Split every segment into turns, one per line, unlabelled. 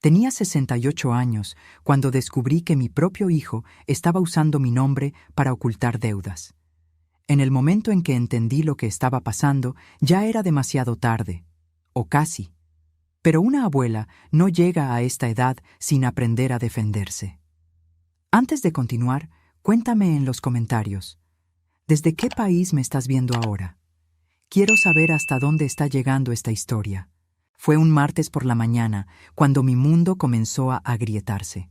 Tenía 68 años cuando descubrí que mi propio hijo estaba usando mi nombre para ocultar deudas. En el momento en que entendí lo que estaba pasando, ya era demasiado tarde, o casi. Pero una abuela no llega a esta edad sin aprender a defenderse. Antes de continuar, cuéntame en los comentarios, ¿desde qué país me estás viendo ahora? Quiero saber hasta dónde está llegando esta historia. Fue un martes por la mañana, cuando mi mundo comenzó a agrietarse.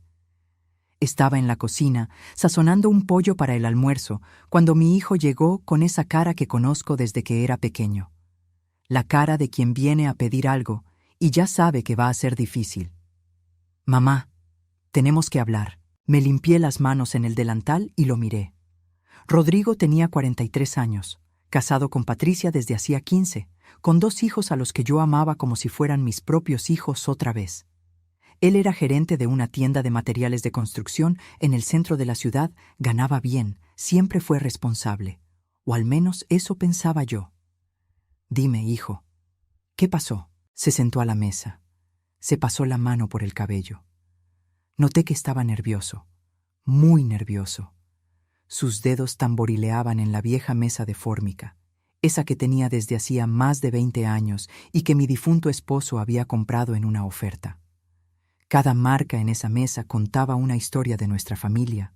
Estaba en la cocina, sazonando un pollo para el almuerzo, cuando mi hijo llegó con esa cara que conozco desde que era pequeño. La cara de quien viene a pedir algo y ya sabe que va a ser difícil. «Mamá, tenemos que hablar». Me limpié las manos en el delantal y lo miré. Rodrigo tenía 43 años, casado con Patricia desde hacía 15, con 2 hijos a los que yo amaba como si fueran mis propios hijos otra vez. Él era gerente de una tienda de materiales de construcción en el centro de la ciudad, ganaba bien, siempre fue responsable. O al menos eso pensaba yo. «Dime, hijo, ¿qué pasó?». Se sentó a la mesa. Se pasó la mano por el cabello. Noté que estaba nervioso, muy nervioso. Sus dedos tamborileaban en la vieja mesa de fórmica, esa que tenía desde hacía más de 20 años y que mi difunto esposo había comprado en una oferta. Cada marca en esa mesa contaba una historia de nuestra familia.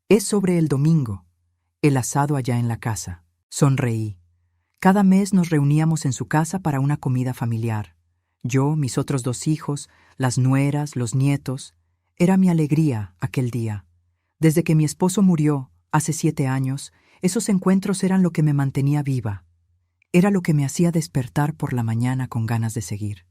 «Es sobre el domingo, el asado allá en la casa». Sonreí. Cada mes nos reuníamos en su casa para una comida familiar. Yo, mis otros 2 hijos, las nueras, los nietos. Era mi alegría aquel día. Desde que mi esposo murió, hace 7 años, esos encuentros eran lo que me mantenía viva. Era lo que me hacía despertar por la mañana con ganas de seguir.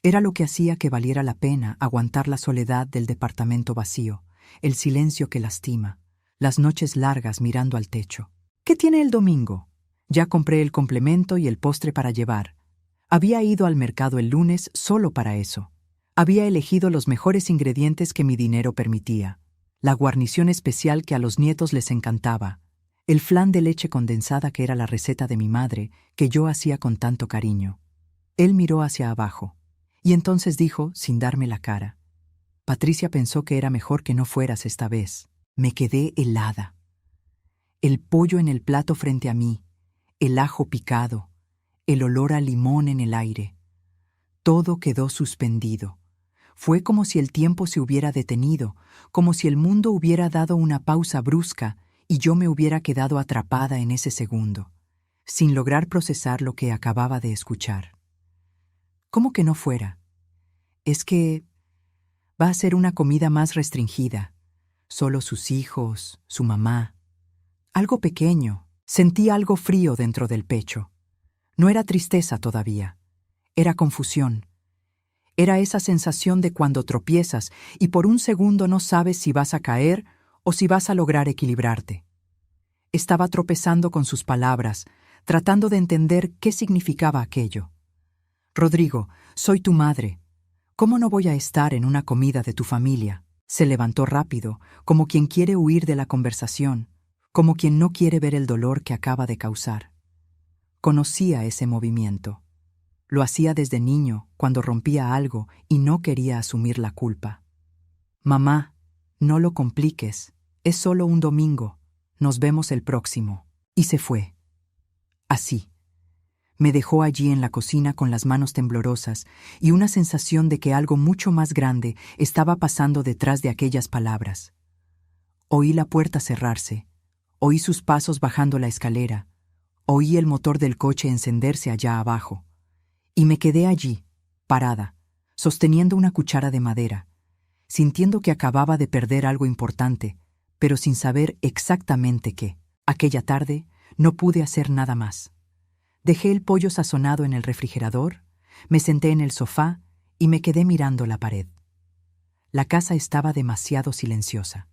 Era lo que hacía que valiera la pena aguantar la soledad del departamento vacío, el silencio que lastima, las noches largas mirando al techo. «¿Qué tiene el domingo?». Ya compré el complemento y el postre para llevar. Había ido al mercado el lunes solo para eso. Había elegido los mejores ingredientes que mi dinero permitía. La guarnición especial que a los nietos les encantaba. El flan de leche condensada que era la receta de mi madre, que yo hacía con tanto cariño. Él miró hacia abajo. Y entonces dijo, sin darme la cara: «Patricia pensó que era mejor que no fueras esta vez». Me quedé helada. El pollo en el plato frente a mí, el ajo picado, el olor a limón en el aire. Todo quedó suspendido. Fue como si el tiempo se hubiera detenido, como si el mundo hubiera dado una pausa brusca y yo me hubiera quedado atrapada en ese segundo, sin lograr procesar lo que acababa de escuchar. «¿Cómo que no fuera? Es que va a ser una comida más restringida. Solo sus hijos, su mamá. Algo pequeño». Sentí algo frío dentro del pecho. No era tristeza todavía. Era confusión. Era esa sensación de cuando tropiezas y por un segundo no sabes si vas a caer o si vas a lograr equilibrarte. Estaba tropezando con sus palabras, tratando de entender qué significaba aquello. «Rodrigo, soy tu madre. ¿Cómo no voy a estar en una comida de tu familia?». Se levantó rápido, como quien quiere huir de la conversación, como quien no quiere ver el dolor que acaba de causar. Conocía ese movimiento. Lo hacía desde niño, cuando rompía algo y no quería asumir la culpa. «Mamá, no lo compliques. Es solo un domingo. Nos vemos el próximo». Y se fue. Así. Me dejó allí en la cocina con las manos temblorosas y una sensación de que algo mucho más grande estaba pasando detrás de aquellas palabras. Oí la puerta cerrarse. Oí sus pasos bajando la escalera. Oí el motor del coche encenderse allá abajo. Y me quedé allí, parada, sosteniendo una cuchara de madera, sintiendo que acababa de perder algo importante, pero sin saber exactamente qué. Aquella tarde no pude hacer nada más. Dejé el pollo sazonado en el refrigerador, me senté en el sofá y me quedé mirando la pared. La casa estaba demasiado silenciosa.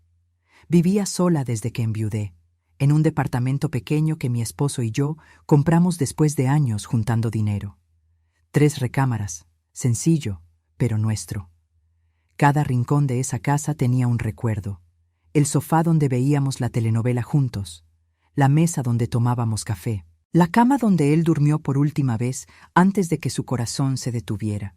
Vivía sola desde que enviudé, en un departamento pequeño que mi esposo y yo compramos después de años juntando dinero. 3 recámaras, sencillo, pero nuestro. Cada rincón de esa casa tenía un recuerdo. El sofá donde veíamos la telenovela juntos, la mesa donde tomábamos café, la cama donde él durmió por última vez antes de que su corazón se detuviera.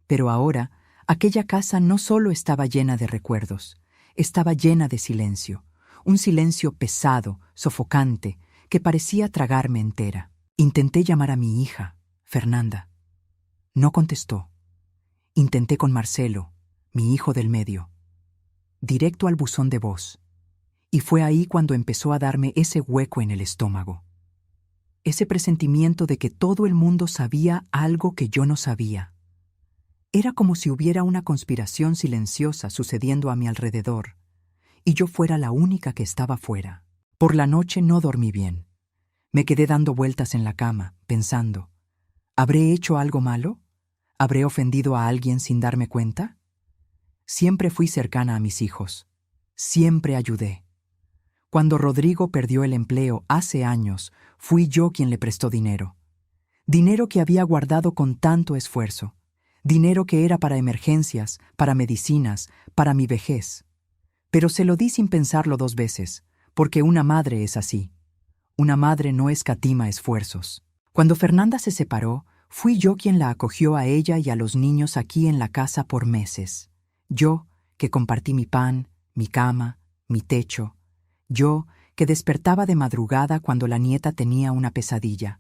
Pero ahora Aquella casa no solo estaba llena de recuerdos, estaba llena de silencio, un silencio pesado, sofocante, que parecía tragarme entera. Intenté llamar a mi hija, Fernanda. No contestó. Intenté con Marcelo, mi hijo del medio. Directo al buzón de voz. Y fue ahí cuando empezó a darme ese hueco en el estómago. Ese presentimiento de que todo el mundo sabía algo que yo no sabía. Era como si hubiera una conspiración silenciosa sucediendo a mi alrededor, y yo fuera la única que estaba fuera. Por la noche no dormí bien. Me quedé dando vueltas en la cama, pensando, ¿habré hecho algo malo? ¿Habré ofendido a alguien sin darme cuenta? Siempre fui cercana a mis hijos. Siempre ayudé. Cuando Rodrigo perdió el empleo hace años, fui yo quien le prestó dinero. Dinero que había guardado con tanto esfuerzo. Dinero que era para emergencias, para medicinas, para mi vejez. Pero se lo di sin pensarlo 2 veces, porque una madre es así. Una madre no escatima esfuerzos. Cuando Fernanda se separó, fui yo quien la acogió a ella y a los niños aquí en la casa por meses. Yo, que compartí mi pan, mi cama, mi techo. Yo, que despertaba de madrugada cuando la nieta tenía una pesadilla.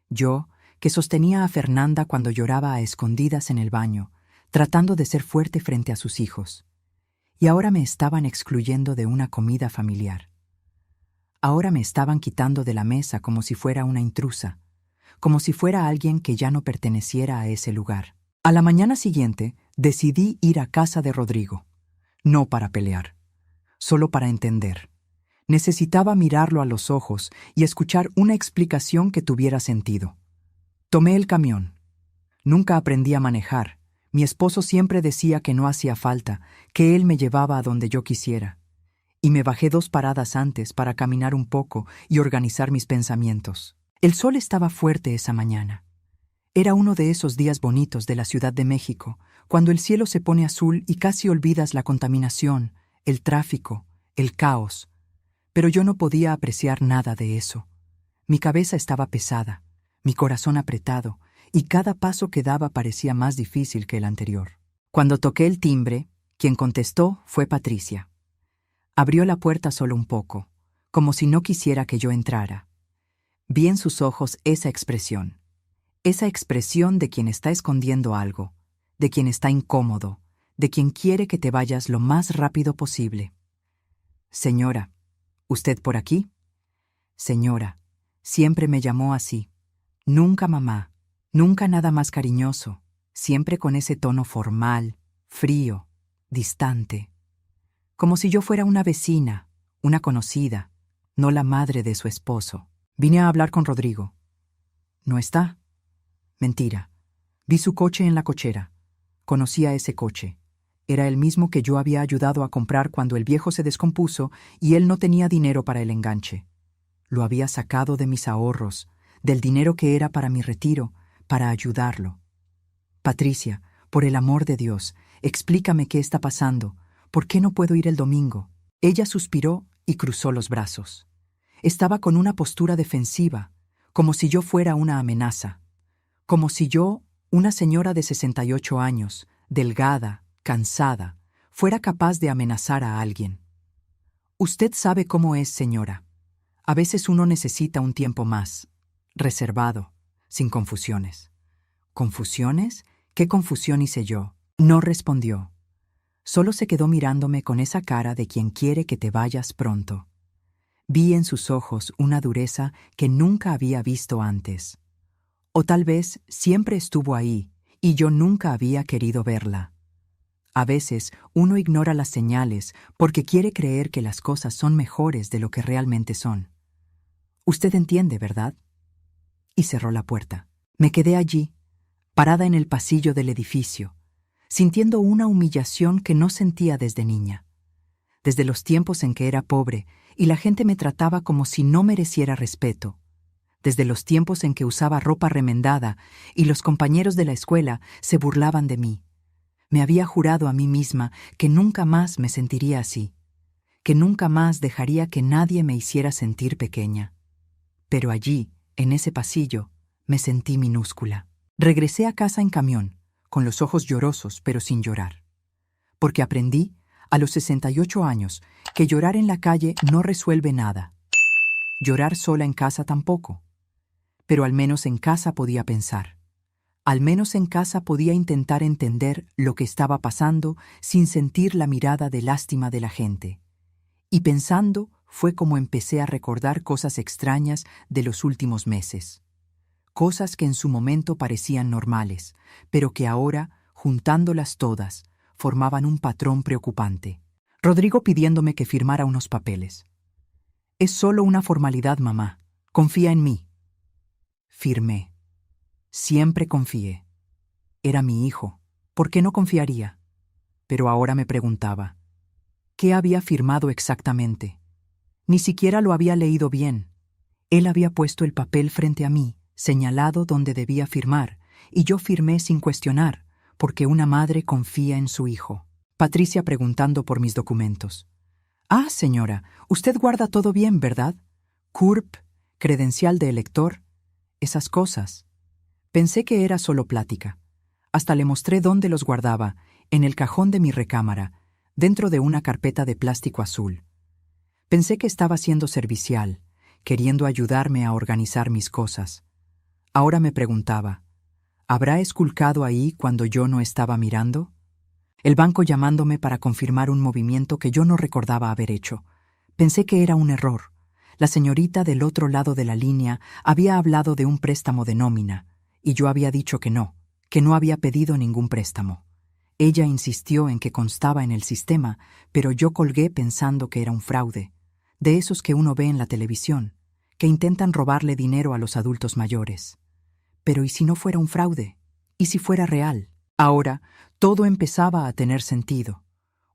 Yo, que sostenía a Fernanda cuando lloraba a escondidas en el baño, tratando de ser fuerte frente a sus hijos. Y ahora me estaban excluyendo de una comida familiar. Ahora me estaban quitando de la mesa como si fuera una intrusa, como si fuera alguien que ya no perteneciera a ese lugar. A la mañana siguiente, decidí ir a casa de Rodrigo. No para pelear, solo para entender. Necesitaba mirarlo a los ojos y escuchar una explicación que tuviera sentido. Tomé el camión. Nunca aprendí a manejar. Mi esposo siempre decía que no hacía falta, que él me llevaba a donde yo quisiera. Y me bajé 2 paradas antes para caminar un poco y organizar mis pensamientos. El sol estaba fuerte esa mañana. Era uno de esos días bonitos de la Ciudad de México, cuando el cielo se pone azul y casi olvidas la contaminación, el tráfico, el caos. Pero yo no podía apreciar nada de eso. Mi cabeza estaba pesada, mi corazón apretado, y cada paso que daba parecía más difícil que el anterior. Cuando toqué el timbre, quien contestó fue Patricia. Abrió la puerta solo un poco, como si no quisiera que yo entrara. Vi en sus ojos esa expresión de quien está escondiendo algo, de quien está incómodo, de quien quiere que te vayas lo más rápido posible. Señora, ¿usted por aquí? Señora, siempre me llamó así. Nunca mamá, nunca nada más cariñoso, siempre con ese tono formal, frío, distante. Como si yo fuera una vecina, una conocida, no la madre de su esposo. Vine a hablar con Rodrigo. ¿No está? Mentira. Vi su coche en la cochera. Conocía ese coche. Era el mismo que yo había ayudado a comprar cuando el viejo se descompuso y él no tenía dinero para el enganche. Lo había sacado de mis ahorros, del dinero que era para mi retiro, para ayudarlo. Patricia, por el amor de Dios, explícame qué está pasando. ¿Por qué no puedo ir el domingo? Ella suspiró y cruzó los brazos. Estaba con una postura defensiva, como si yo fuera una amenaza. Como si yo, una señora de 68 años, delgada, cansada, fuera capaz de amenazar a alguien. Usted sabe cómo es, señora. A veces uno necesita un tiempo más, reservado, sin confusiones. ¿Confusiones? ¿Qué confusión hice yo? No respondió. Solo se quedó mirándome con esa cara de quien quiere que te vayas pronto. Vi en sus ojos una dureza que nunca había visto antes. O tal vez siempre estuvo ahí y yo nunca había querido verla. A veces uno ignora las señales porque quiere creer que las cosas son mejores de lo que realmente son. Usted entiende, ¿verdad? Y cerró la puerta. Me quedé allí, parada en el pasillo del edificio, sintiendo una humillación que no sentía desde niña. Desde los tiempos en que era pobre y la gente me trataba como si no mereciera respeto. Desde los tiempos en que usaba ropa remendada y los compañeros de la escuela se burlaban de mí. Me había jurado a mí misma que nunca más me sentiría así, que nunca más dejaría que nadie me hiciera sentir pequeña. Pero allí, en ese pasillo, me sentí minúscula. Regresé a casa en camión, con los ojos llorosos pero sin llorar. Porque aprendí, a los 68 años, que llorar en la calle no resuelve nada. Llorar sola en casa tampoco. Pero al menos en casa podía pensar. Al menos en casa podía intentar entender lo que estaba pasando sin sentir la mirada de lástima de la gente. Y pensando fue como empecé a recordar cosas extrañas de los últimos meses. Cosas que en su momento parecían normales, pero que ahora, juntándolas todas, formaban un patrón preocupante. Rodrigo pidiéndome que firmara unos papeles. «Es solo una formalidad, mamá. Confía en mí». Firmé. Siempre confié. Era mi hijo. ¿Por qué no confiaría? Pero ahora me preguntaba, ¿qué había firmado exactamente? Ni siquiera lo había leído bien. Él había puesto el papel frente a mí, señalado donde debía firmar, y yo firmé sin cuestionar, porque una madre confía en su hijo. Patricia preguntando por mis documentos. «Ah, señora, usted guarda todo bien, ¿verdad? CURP, credencial de elector, esas cosas». Pensé que era solo plática. Hasta le mostré dónde los guardaba, en el cajón de mi recámara, dentro de una carpeta de plástico azul. Pensé que estaba siendo servicial, queriendo ayudarme a organizar mis cosas. Ahora me preguntaba, ¿habrá esculcado ahí cuando yo no estaba mirando? El banco llamándome para confirmar un movimiento que yo no recordaba haber hecho. Pensé que era un error. La señorita del otro lado de la línea había hablado de un préstamo de nómina, y yo había dicho que no había pedido ningún préstamo. Ella insistió en que constaba en el sistema, pero yo colgué pensando que era un fraude, de esos que uno ve en la televisión, que intentan robarle dinero a los adultos mayores. Pero ¿y si no fuera un fraude? ¿Y si fuera real? Ahora, todo empezaba a tener sentido.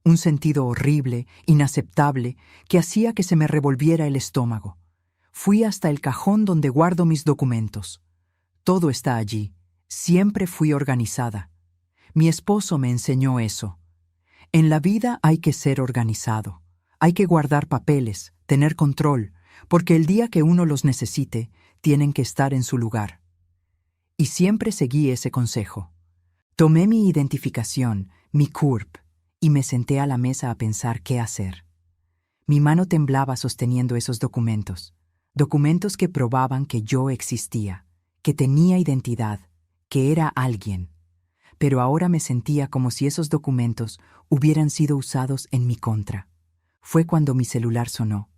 Un sentido horrible, inaceptable, que hacía que se me revolviera el estómago. Fui hasta el cajón donde guardo mis documentos. Todo está allí. Siempre fui organizada. Mi esposo me enseñó eso. En la vida hay que ser organizado. Hay que guardar papeles, tener control, porque el día que uno los necesite, tienen que estar en su lugar. Y siempre seguí ese consejo. Tomé mi identificación, mi CURP, y me senté a la mesa a pensar qué hacer. Mi mano temblaba sosteniendo esos documentos que probaban que yo existía, que tenía identidad, que era alguien. Pero ahora me sentía como si esos documentos hubieran sido usados en mi contra. Fue cuando mi celular sonó.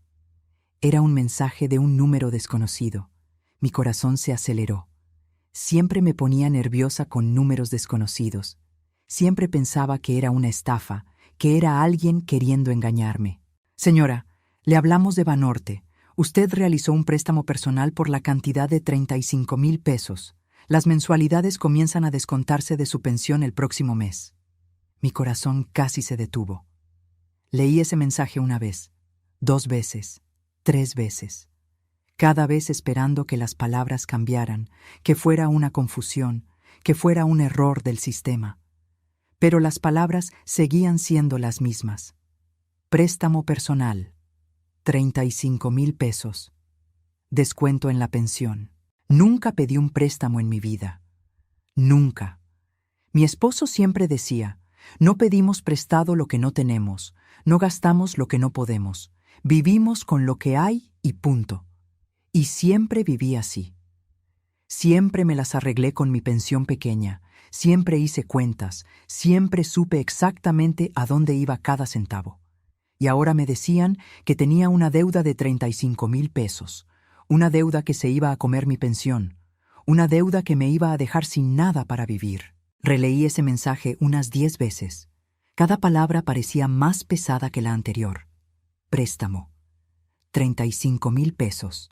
Era un mensaje de un número desconocido. Mi corazón se aceleró. Siempre me ponía nerviosa con números desconocidos. Siempre pensaba que era una estafa, que era alguien queriendo engañarme. «Señora, le hablamos de Banorte. Usted realizó un préstamo personal por la cantidad de 35,000 pesos. Las mensualidades comienzan a descontarse de su pensión el próximo mes». Mi corazón casi se detuvo. Leí ese mensaje una vez, 2 veces, 3 veces. Cada vez esperando que las palabras cambiaran, que fuera una confusión, que fuera un error del sistema. Pero las palabras seguían siendo las mismas. Préstamo personal, 35,000 pesos. Descuento en la pensión. Nunca pedí un préstamo en mi vida. Nunca. Mi esposo siempre decía, no pedimos prestado lo que no tenemos, no gastamos lo que no podemos, vivimos con lo que hay y punto. Y siempre viví así. Siempre me las arreglé con mi pensión pequeña, siempre hice cuentas, siempre supe exactamente a dónde iba cada centavo. Y ahora me decían que tenía una deuda de 35,000 pesos, una deuda que se iba a comer mi pensión, una deuda que me iba a dejar sin nada para vivir. Releí ese mensaje unas 10 veces. Cada palabra parecía más pesada que la anterior. Préstamo. 35,000 pesos.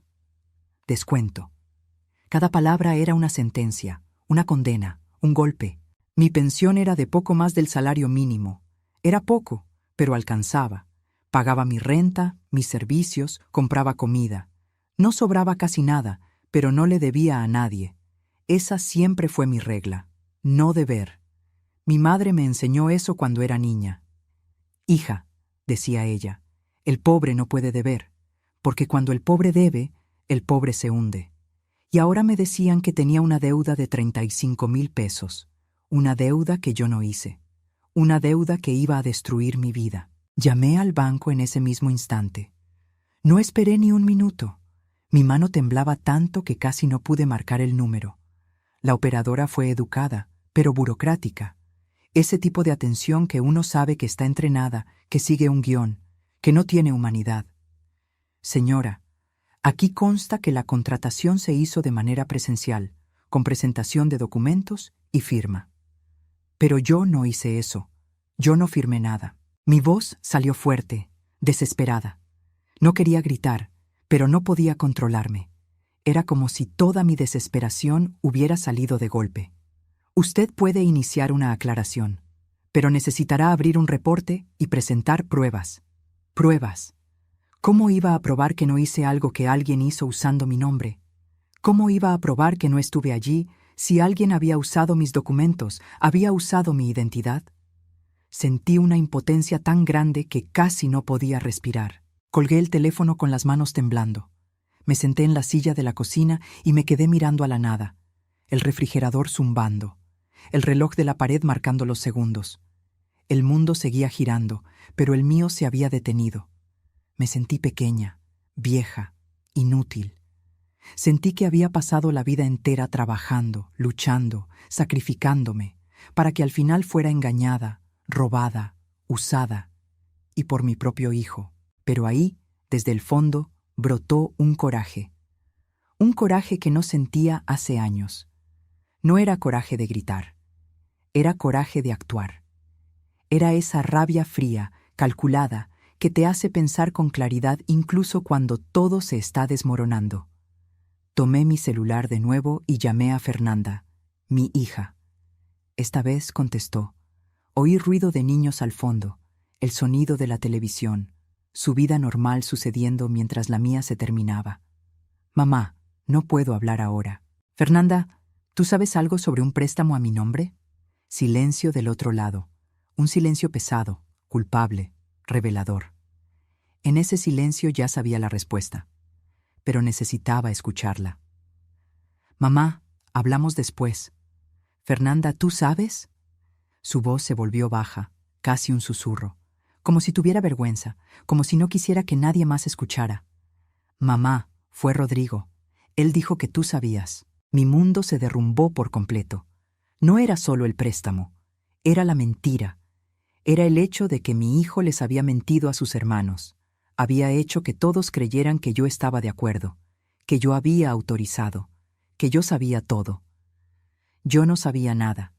Descuento. Cada palabra era una sentencia, una condena, un golpe. Mi pensión era de poco más del salario mínimo. Era poco, pero alcanzaba. Pagaba mi renta, mis servicios, compraba comida. No sobraba casi nada, pero no le debía a nadie. Esa siempre fue mi regla. No deber. Mi madre me enseñó eso cuando era niña. «Hija», decía ella, «el pobre no puede deber, porque cuando el pobre debe, el pobre se hunde». Y ahora me decían que tenía una deuda de 35,000 pesos, una deuda que yo no hice, una deuda que iba a destruir mi vida. Llamé al banco en ese mismo instante. No esperé ni un minuto. Mi mano temblaba tanto que casi no pude marcar el número. La operadora fue educada, pero burocrática. Ese tipo de atención que uno sabe que está entrenada, que sigue un guión, que no tiene humanidad. Señora, aquí consta que la contratación se hizo de manera presencial, con presentación de documentos y firma. Pero yo no hice eso. Yo no firmé nada. Mi voz salió fuerte, desesperada. No quería gritar, pero no podía controlarme. Era como si toda mi desesperación hubiera salido de golpe. Usted puede iniciar una aclaración, pero necesitará abrir un reporte y presentar pruebas. Pruebas. ¿Cómo iba a probar que no hice algo que alguien hizo usando mi nombre? ¿Cómo iba a probar que no estuve allí si alguien había usado mis documentos, había usado mi identidad? Sentí una impotencia tan grande que casi no podía respirar. Colgué el teléfono con las manos temblando. Me senté en la silla de la cocina y me quedé mirando a la nada, el refrigerador zumbando, el reloj de la pared marcando los segundos. El mundo seguía girando, pero el mío se había detenido. Me sentí pequeña, vieja, inútil. Sentí que había pasado la vida entera trabajando, luchando, sacrificándome, para que al final fuera engañada, robada, usada, y por mi propio hijo. Pero ahí, desde el fondo, brotó un coraje que no sentía hace años. No era coraje de gritar, era coraje de actuar. Era esa rabia fría, calculada, que te hace pensar con claridad incluso cuando todo se está desmoronando. Tomé mi celular de nuevo y llamé a Fernanda, mi hija. Esta vez contestó. Oí ruido de niños al fondo, el sonido de la televisión, su vida normal sucediendo mientras la mía se terminaba. Mamá, no puedo hablar ahora. Fernanda, ¿tú sabes algo sobre un préstamo a mi nombre? Silencio del otro lado, un silencio pesado, culpable, revelador. En ese silencio ya sabía la respuesta, pero necesitaba escucharla. Mamá, hablamos después. Fernanda, ¿tú sabes? Su voz se volvió baja, casi un susurro, como si tuviera vergüenza, como si no quisiera que nadie más escuchara. Mamá, fue Rodrigo. Él dijo que tú sabías. Mi mundo se derrumbó por completo. No era solo el préstamo, era la mentira. Era el hecho de que mi hijo les había mentido a sus hermanos. Había hecho que todos creyeran que yo estaba de acuerdo, que yo había autorizado, que yo sabía todo. Yo no sabía nada.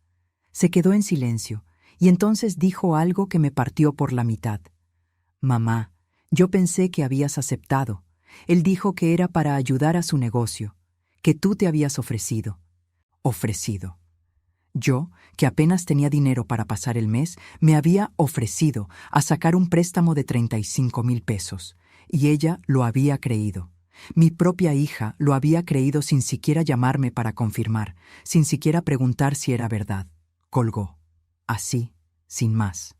Se quedó en silencio, y entonces dijo algo que me partió por la mitad. Mamá, yo pensé que habías aceptado. Él dijo que era para ayudar a su negocio, que tú te habías ofrecido. Ofrecido. Yo, que apenas tenía dinero para pasar el mes, me había ofrecido a sacar un préstamo de 35,000 pesos, y ella lo había creído. Mi propia hija lo había creído sin siquiera llamarme para confirmar, sin siquiera preguntar si era verdad. Colgó, así, sin más.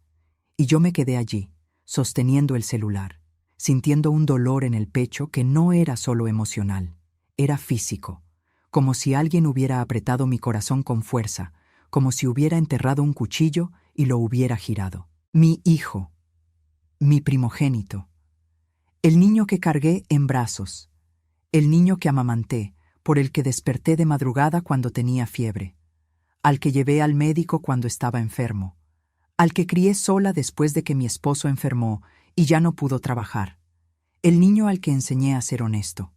Y yo me quedé allí, sosteniendo el celular, sintiendo un dolor en el pecho que no era solo emocional, era físico, como si alguien hubiera apretado mi corazón con fuerza, como si hubiera enterrado un cuchillo y lo hubiera girado. Mi hijo, mi primogénito, el niño que cargué en brazos, el niño que amamanté, por el que desperté de madrugada cuando tenía fiebre, al que llevé al médico cuando estaba enfermo, al que crié sola después de que mi esposo enfermó y ya no pudo trabajar, el niño al que enseñé a ser honesto.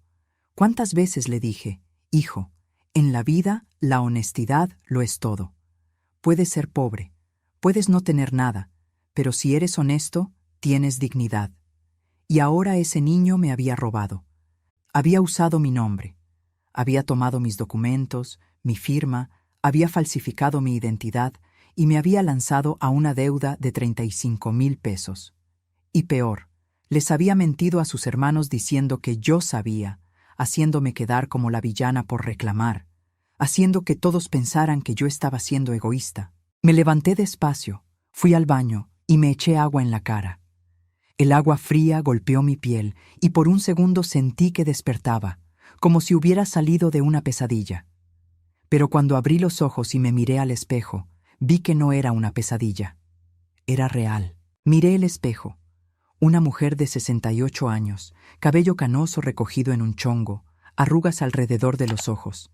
¿Cuántas veces le dije, hijo, en la vida la honestidad lo es todo? Puedes ser pobre, puedes no tener nada, pero si eres honesto, tienes dignidad. Y ahora ese niño me había robado. Había usado mi nombre, había tomado mis documentos, mi firma, había falsificado mi identidad y me había lanzado a una deuda de 35,000 pesos. Y peor, les había mentido a sus hermanos diciendo que yo sabía, haciéndome quedar como la villana por reclamar, haciendo que todos pensaran que yo estaba siendo egoísta. Me levanté despacio, fui al baño y me eché agua en la cara. El agua fría golpeó mi piel y por un segundo sentí que despertaba, como si hubiera salido de una pesadilla. Pero cuando abrí los ojos y me miré al espejo, Vi que no era una pesadilla. Era real. Miré el espejo. Una mujer de 68 años, cabello canoso recogido en un chongo, arrugas alrededor de los ojos.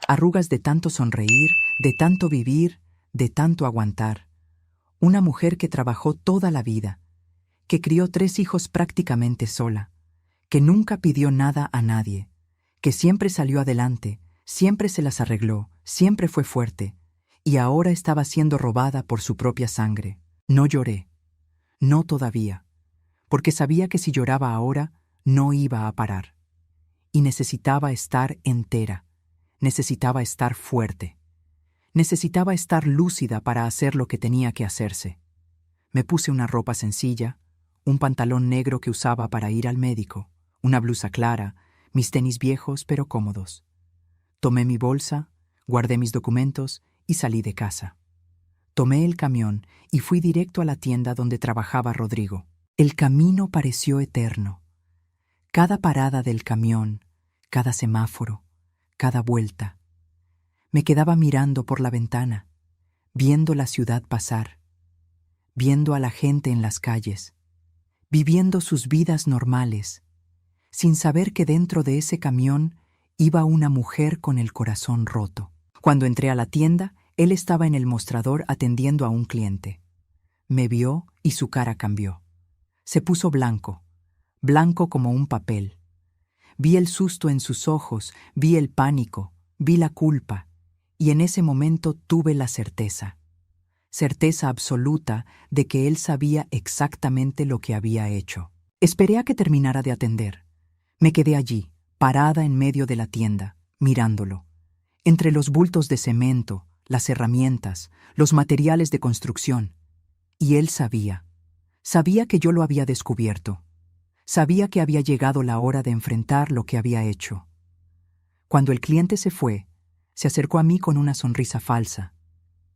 Arrugas de tanto sonreír, de tanto vivir, de tanto aguantar. Una mujer que trabajó toda la vida, que crió 3 hijos prácticamente sola, que nunca pidió nada a nadie, que siempre salió adelante, siempre se las arregló, siempre fue fuerte, y ahora estaba siendo robada por su propia sangre. No lloré. No todavía, porque sabía que si lloraba ahora, no iba a parar. Y necesitaba estar entera, necesitaba estar fuerte, necesitaba estar lúcida para hacer lo que tenía que hacerse. Me puse una ropa sencilla, un pantalón negro que usaba para ir al médico, una blusa clara, mis tenis viejos pero cómodos. Tomé mi bolsa, guardé mis documentos y salí de casa. Tomé el camión y fui directo a la tienda donde trabajaba Rodrigo. El camino pareció eterno. Cada parada del camión, cada semáforo, cada vuelta. Me quedaba mirando por la ventana, viendo la ciudad pasar, viendo a la gente en las calles, viviendo sus vidas normales, sin saber que dentro de ese camión iba una mujer con el corazón roto. Cuando entré a la tienda, él estaba en el mostrador atendiendo a un cliente. Me vio y su cara cambió. Se puso blanco, blanco como un papel. Vi el susto en sus ojos, vi el pánico, vi la culpa, y en ese momento tuve la certeza absoluta de que él sabía exactamente lo que había hecho. Esperé a que terminara de atender. Me quedé allí, parada en medio de la tienda, mirándolo. Entre los bultos de cemento, las herramientas, los materiales de construcción. Y él sabía que yo lo había descubierto. Sabía que había llegado la hora de enfrentar lo que había hecho. Cuando el cliente se fue, se acercó a mí con una sonrisa falsa.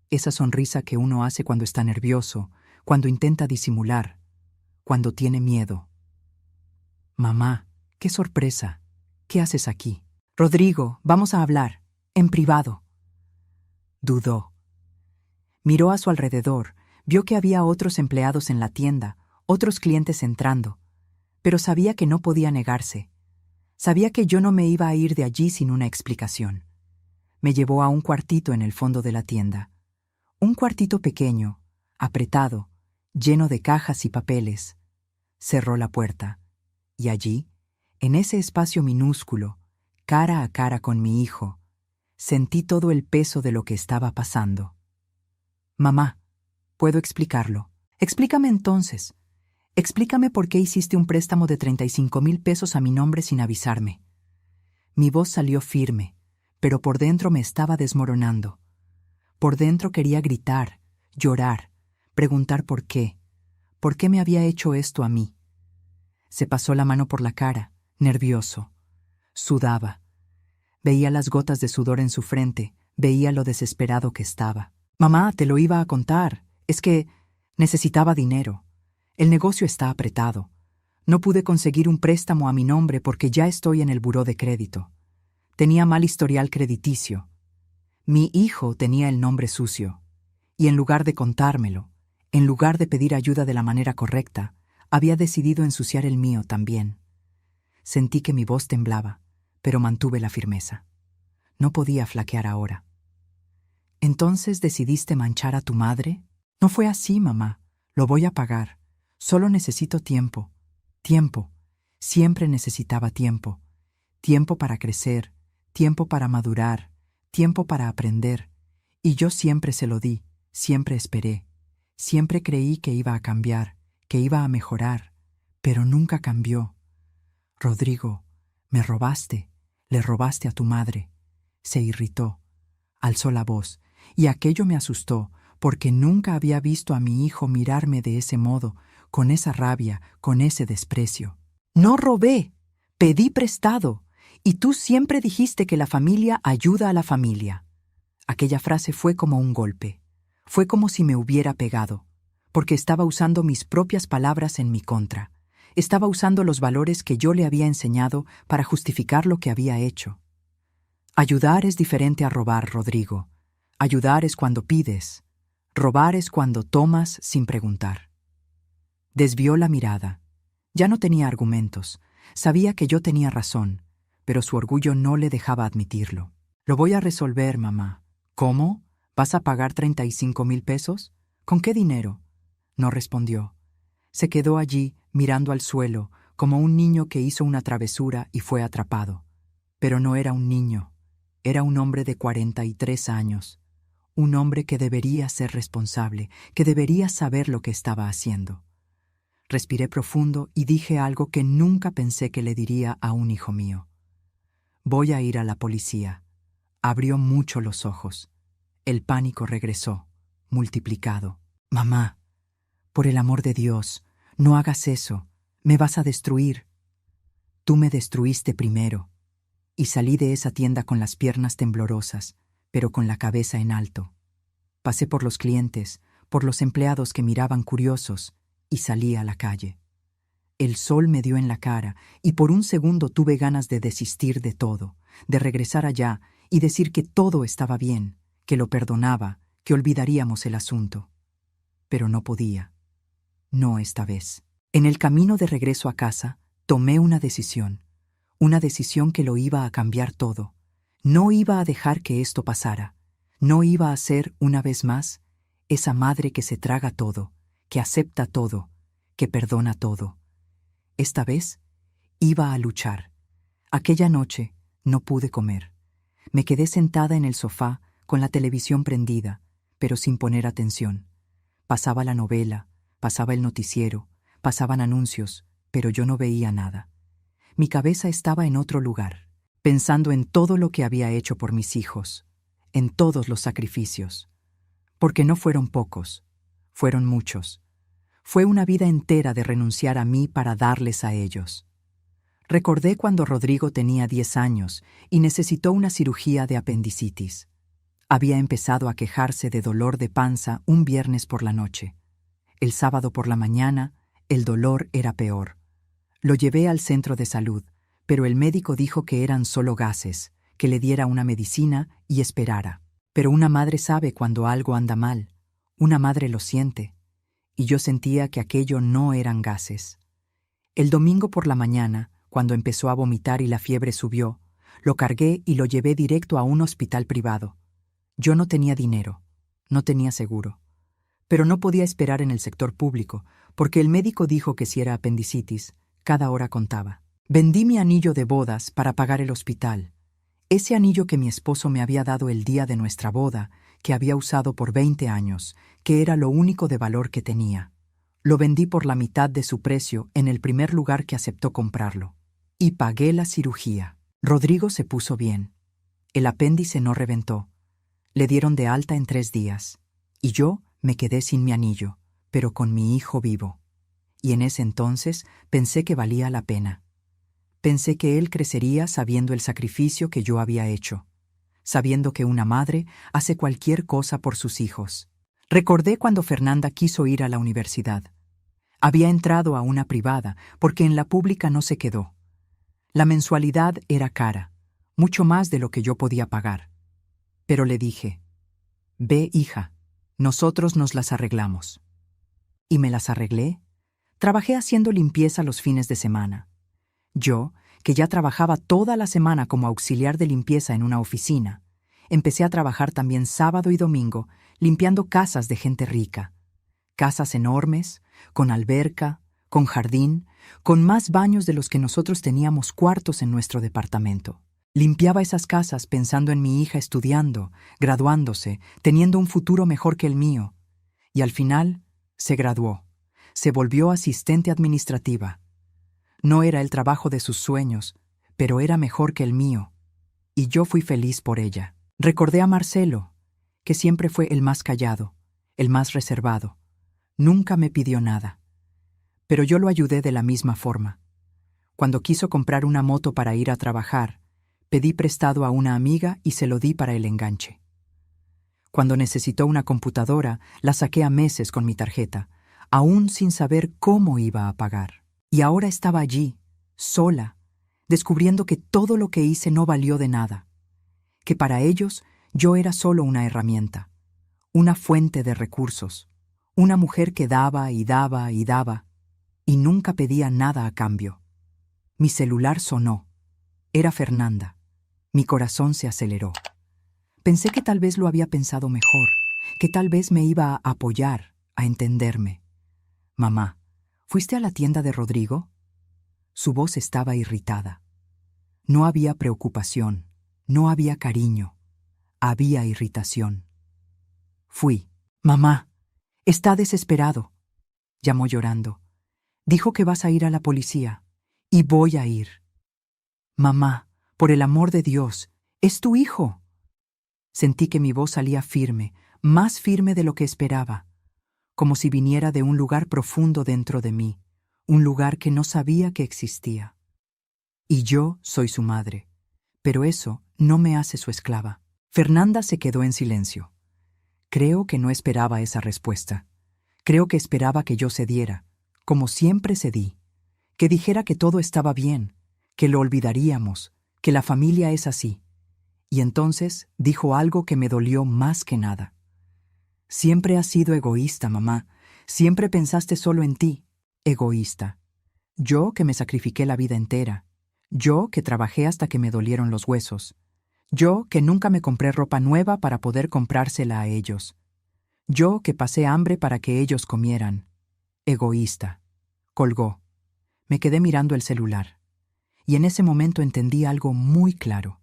Esa sonrisa que uno hace cuando está nervioso, cuando intenta disimular, cuando tiene miedo. Mamá, qué sorpresa. ¿Qué haces aquí? Rodrigo, vamos a hablar, en privado. Dudó. Miró a su alrededor, vio que había otros empleados en la tienda, otros clientes entrando, pero sabía que no podía negarse. Sabía que yo no me iba a ir de allí sin una explicación. Me llevó a un cuartito en el fondo de la tienda. Un cuartito pequeño, apretado, lleno de cajas y papeles. Cerró la puerta, y allí, en ese espacio minúsculo, cara a cara con mi hijo, sentí todo el peso de lo que estaba pasando. Mamá, puedo explicarlo. Explícame entonces. Explícame por qué hiciste un préstamo de 35,000 pesos a mi nombre sin avisarme. Mi voz salió firme, pero por dentro me estaba desmoronando. Por dentro quería gritar, llorar, preguntar por qué me había hecho esto a mí. Se pasó la mano por la cara, nervioso. Sudaba. Veía las gotas de sudor en su frente, veía lo desesperado que estaba. Mamá, te lo iba a contar. Es que necesitaba dinero. El negocio está apretado. No pude conseguir un préstamo a mi nombre porque ya estoy en el buró de crédito. Tenía mal historial crediticio. Mi hijo tenía el nombre sucio. Y en lugar de contármelo, en lugar de pedir ayuda de la manera correcta, había decidido ensuciar el mío también. Sentí que mi voz temblaba, pero mantuve la firmeza. No podía flaquear ahora. ¿Entonces decidiste manchar a tu madre? No fue así, mamá. Lo voy a pagar. Solo necesito tiempo. Tiempo. Siempre necesitaba tiempo. Tiempo para crecer, tiempo para madurar, tiempo para aprender. Y yo siempre se lo di, siempre esperé. Siempre creí que iba a cambiar, que iba a mejorar, pero nunca cambió. Rodrigo, me robaste, le robaste a tu madre. Se irritó, alzó la voz, y aquello me asustó, porque nunca había visto a mi hijo mirarme de ese modo, con esa rabia, con ese desprecio. No robé, pedí prestado, y tú siempre dijiste que la familia ayuda a la familia. Aquella frase fue como un golpe, fue como si me hubiera pegado, porque estaba usando mis propias palabras en mi contra. Estaba usando los valores que yo le había enseñado para justificar lo que había hecho. Ayudar es diferente a robar, Rodrigo. Ayudar es cuando pides. Robar es cuando tomas sin preguntar. Desvió la mirada. Ya no tenía argumentos. Sabía que yo tenía razón, pero su orgullo no le dejaba admitirlo. Lo voy a resolver, mamá. ¿Cómo? ¿Vas a pagar 35,000 pesos? ¿Con qué dinero? No respondió. Se quedó allí, mirando al suelo, como un niño que hizo una travesura y fue atrapado. Pero no era un niño. Era un hombre de 43 años. Un hombre que debería ser responsable, que debería saber lo que estaba haciendo. Respiré profundo y dije algo que nunca pensé que le diría a un hijo mío. Voy a ir a la policía. Abrió mucho los ojos. El pánico regresó, multiplicado. Mamá, por el amor de Dios, no hagas eso. Me vas a destruir. Tú me destruiste primero. Y salí de esa tienda con las piernas temblorosas, pero con la cabeza en alto. Pasé por los clientes, por los empleados que miraban curiosos, y salí a la calle. El sol me dio en la cara, y por un segundo tuve ganas de desistir de todo, de regresar allá y decir que todo estaba bien, que lo perdonaba, que olvidaríamos el asunto. Pero no podía. No esta vez. En el camino de regreso a casa, tomé una decisión que lo iba a cambiar todo. No iba a dejar que esto pasara. No iba a ser, una vez más, esa madre que se traga todo, que acepta todo, que perdona todo. Esta vez iba a luchar. Aquella noche no pude comer. Me quedé sentada en el sofá con la televisión prendida, pero sin poner atención. Pasaba la novela, pasaba el noticiero, pasaban anuncios, pero yo no veía nada. Mi cabeza estaba en otro lugar, pensando en todo lo que había hecho por mis hijos, en todos los sacrificios. Porque no fueron pocos, fueron muchos. Fue una vida entera de renunciar a mí para darles a ellos. Recordé cuando Rodrigo tenía 10 años y necesitó una cirugía de apendicitis. Había empezado a quejarse de dolor de panza un viernes por la noche. El sábado por la mañana, el dolor era peor. Lo llevé al centro de salud, pero el médico dijo que eran solo gases, que le diera una medicina y esperara. Pero una madre sabe cuando algo anda mal. Una madre lo siente. Y yo sentía que aquello no eran gases. El domingo por la mañana, cuando empezó a vomitar y la fiebre subió, lo cargué y lo llevé directo a un hospital privado. Yo no tenía dinero, no tenía seguro. Pero no podía esperar en el sector público, porque el médico dijo que si era apendicitis, cada hora contaba. Vendí mi anillo de bodas para pagar el hospital. Ese anillo que mi esposo me había dado el día de nuestra boda, que había usado por 20 años, que era lo único de valor que tenía. Lo vendí por la mitad de su precio en el primer lugar que aceptó comprarlo. Y pagué la cirugía. Rodrigo se puso bien. El apéndice no reventó. Le dieron de alta en 3 días. Y yo me quedé sin mi anillo, pero con mi hijo vivo. Y en ese entonces pensé que valía la pena. Pensé que él crecería sabiendo el sacrificio que yo había hecho, sabiendo que una madre hace cualquier cosa por sus hijos. Recordé cuando Fernanda quiso ir a la universidad. Había entrado a una privada porque en la pública no se quedó. La mensualidad era cara, mucho más de lo que yo podía pagar. Pero le dije, «Ve, hija, nosotros nos las arreglamos». Y me las arreglé. Trabajé haciendo limpieza los fines de semana. Yo, que ya trabajaba toda la semana como auxiliar de limpieza en una oficina, empecé a trabajar también sábado y domingo limpiando casas de gente rica. Casas enormes, con alberca, con jardín, con más baños de los que nosotros teníamos cuartos en nuestro departamento. Limpiaba esas casas pensando en mi hija estudiando, graduándose, teniendo un futuro mejor que el mío. Y al final, se graduó. Se volvió asistente administrativa. No era el trabajo de sus sueños, pero era mejor que el mío. Y yo fui feliz por ella. Recordé a Marcelo, que siempre fue el más callado, el más reservado. Nunca me pidió nada. Pero yo lo ayudé de la misma forma. Cuando quiso comprar una moto para ir a trabajar, pedí prestado a una amiga y se lo di para el enganche. Cuando necesitó una computadora, la saqué a meses con mi tarjeta, aún sin saber cómo iba a pagar. Y ahora estaba allí, sola, descubriendo que todo lo que hice no valió de nada, que para ellos yo era solo una herramienta, una fuente de recursos, una mujer que daba y daba y daba, y nunca pedía nada a cambio. Mi celular sonó. Era Fernanda. Mi corazón se aceleró. Pensé que tal vez lo había pensado mejor, que tal vez me iba a apoyar, a entenderme. Mamá, ¿fuiste a la tienda de Rodrigo? Su voz estaba irritada. No había preocupación, no había cariño, había irritación. Fui. Mamá, está desesperado, llamó llorando. Dijo que vas a ir a la policía, y voy a ir. Mamá, por el amor de Dios, es tu hijo. Sentí que mi voz salía firme, más firme de lo que esperaba, como si viniera de un lugar profundo dentro de mí, un lugar que no sabía que existía. Y yo soy su madre, pero eso no me hace su esclava. Fernanda se quedó en silencio. Creo que no esperaba esa respuesta. Creo que esperaba que yo cediera, como siempre cedí, que dijera que todo estaba bien, que lo olvidaríamos, que la familia es así. Y entonces dijo algo que me dolió más que nada. Siempre has sido egoísta, mamá. Siempre pensaste solo en ti. Egoísta. Yo que me sacrifiqué la vida entera. Yo que trabajé hasta que me dolieron los huesos. Yo que nunca me compré ropa nueva para poder comprársela a ellos. Yo que pasé hambre para que ellos comieran. Egoísta. Colgó. Me quedé mirando el celular. Y en ese momento entendí algo muy claro.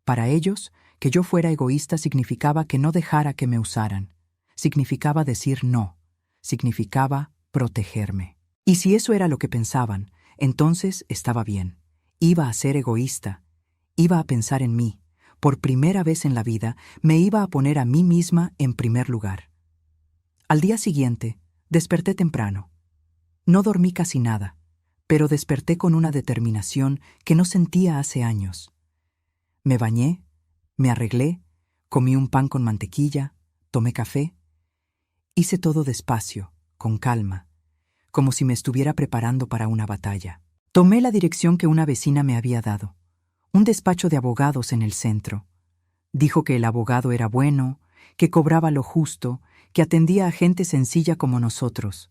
Para ellos, que yo fuera egoísta significaba que no dejara que me usaran. Significaba decir no. Significaba protegerme. Y si eso era lo que pensaban, entonces estaba bien. Iba a ser egoísta. Iba a pensar en mí. Por primera vez en la vida, me iba a poner a mí misma en primer lugar. Al día siguiente, desperté temprano. No dormí casi nada, pero desperté con una determinación que no sentía hace años. Me bañé, me arreglé, comí un pan con mantequilla, tomé café. Hice todo despacio, con calma, como si me estuviera preparando para una batalla. Tomé la dirección que una vecina me había dado, un despacho de abogados en el centro. Dijo que el abogado era bueno, que cobraba lo justo, que atendía a gente sencilla como nosotros.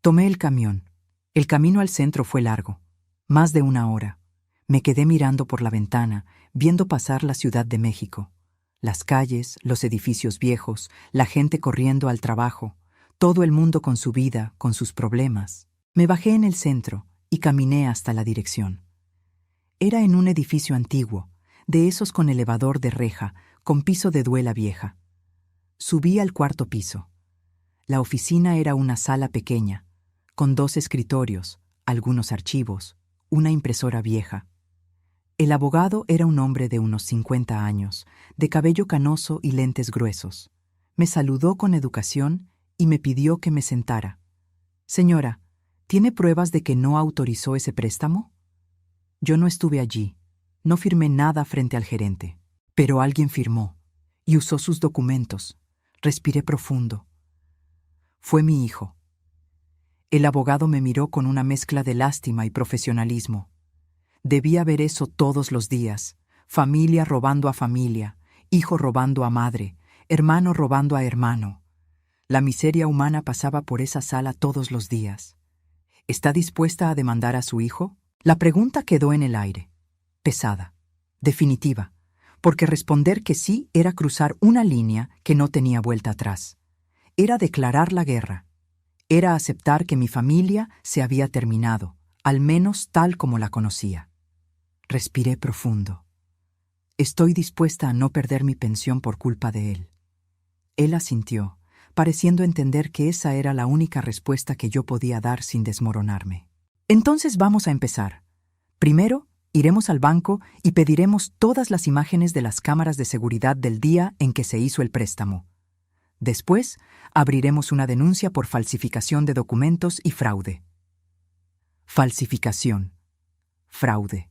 Tomé el camión. El camino al centro fue largo, más de 1 hora. Me quedé mirando por la ventana, viendo pasar la Ciudad de México. Las calles, los edificios viejos, la gente corriendo al trabajo, todo el mundo con su vida, con sus problemas. Me bajé en el centro y caminé hasta la dirección. Era en un edificio antiguo, de esos con elevador de reja, con piso de duela vieja. Subí al 4.º piso. La oficina era una sala pequeña, con 2 escritorios, algunos archivos, una impresora vieja. El abogado era un hombre de unos 50 años, de cabello canoso y lentes gruesos. Me saludó con educación y me pidió que me sentara. «Señora, ¿tiene pruebas de que no autorizó ese préstamo?» Yo no estuve allí, no firmé nada frente al gerente. Pero alguien firmó y usó sus documentos. Respiré profundo. Fue mi hijo. El abogado me miró con una mezcla de lástima y profesionalismo. Debía ver eso todos los días. Familia robando a familia, hijo robando a madre, hermano robando a hermano. La miseria humana pasaba por esa sala todos los días. ¿Está dispuesta a demandar a su hijo? La pregunta quedó en el aire, pesada, definitiva, porque responder que sí era cruzar una línea que no tenía vuelta atrás. Era declarar la guerra. Era aceptar que mi familia se había terminado, al menos tal como la conocía. Respiré profundo. Estoy dispuesta a no perder mi pensión por culpa de él. Él asintió, pareciendo entender que esa era la única respuesta que yo podía dar sin desmoronarme. Entonces vamos a empezar. Primero, iremos al banco y pediremos todas las imágenes de las cámaras de seguridad del día en que se hizo el préstamo. Después, abriremos una denuncia por falsificación de documentos y fraude. Falsificación. Fraude.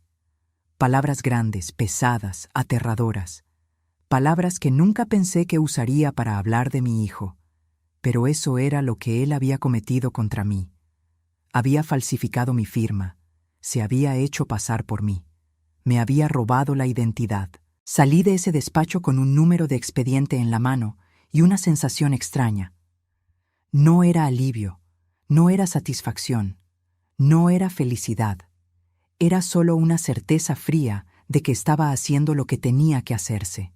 Palabras grandes, pesadas, aterradoras. Palabras que nunca pensé que usaría para hablar de mi hijo. Pero eso era lo que él había cometido contra mí. Había falsificado mi firma. Se había hecho pasar por mí. Me había robado la identidad. Salí de ese despacho con un número de expediente en la mano y una sensación extraña. No era alivio, no era satisfacción, no era felicidad. Era solo una certeza fría de que estaba haciendo lo que tenía que hacerse.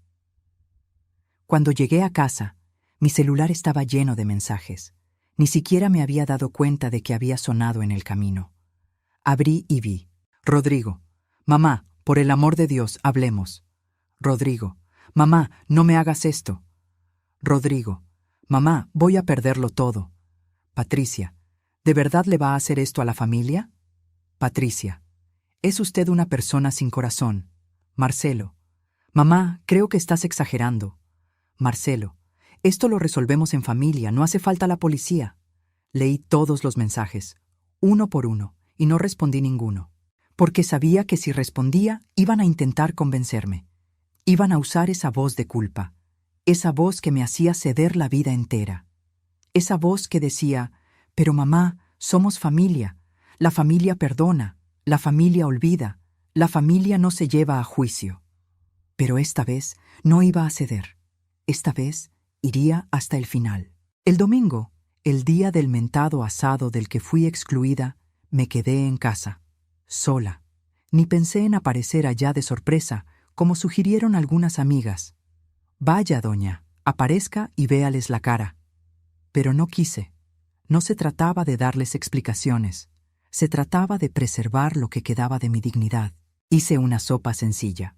Cuando llegué a casa, mi celular estaba lleno de mensajes. Ni siquiera me había dado cuenta de que había sonado en el camino. Abrí y vi. Rodrigo. Mamá, por el amor de Dios, hablemos. Rodrigo. Mamá, no me hagas esto. Rodrigo. Mamá, voy a perderlo todo. Patricia. ¿De verdad le va a hacer esto a la familia? Patricia. Es usted una persona sin corazón. Marcelo. Mamá, creo que estás exagerando. Marcelo. Esto lo resolvemos en familia, no hace falta la policía. Leí todos los mensajes, uno por uno, y no respondí ninguno, porque sabía que si respondía iban a intentar convencerme. Iban a usar esa voz de culpa, esa voz que me hacía ceder la vida entera. Esa voz que decía, pero mamá, somos familia, la familia perdona, la familia olvida, la familia no se lleva a juicio. Pero esta vez no iba a ceder. Esta vez iría hasta el final. El domingo, el día del mentado asado del que fui excluida, me quedé en casa, sola. Ni pensé en aparecer allá de sorpresa, como sugirieron algunas amigas. Vaya, doña, aparezca y véales la cara. Pero no quise. No se trataba de darles explicaciones. Se trataba de preservar lo que quedaba de mi dignidad. Hice una sopa sencilla.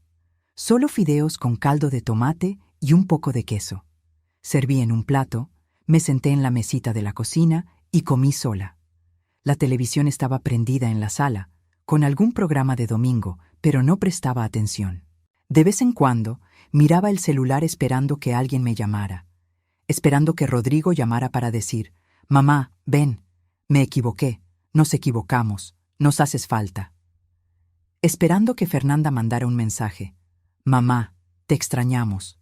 Solo fideos con caldo de tomate y un poco de queso. Serví en un plato, me senté en la mesita de la cocina y comí sola. La televisión estaba prendida en la sala, con algún programa de domingo, pero no prestaba atención. De vez en cuando, miraba el celular esperando que alguien me llamara, esperando que Rodrigo llamara para decir, «Mamá, ven, me equivoqué, nos equivocamos, nos haces falta». Esperando que Fernanda mandara un mensaje, «Mamá, te extrañamos».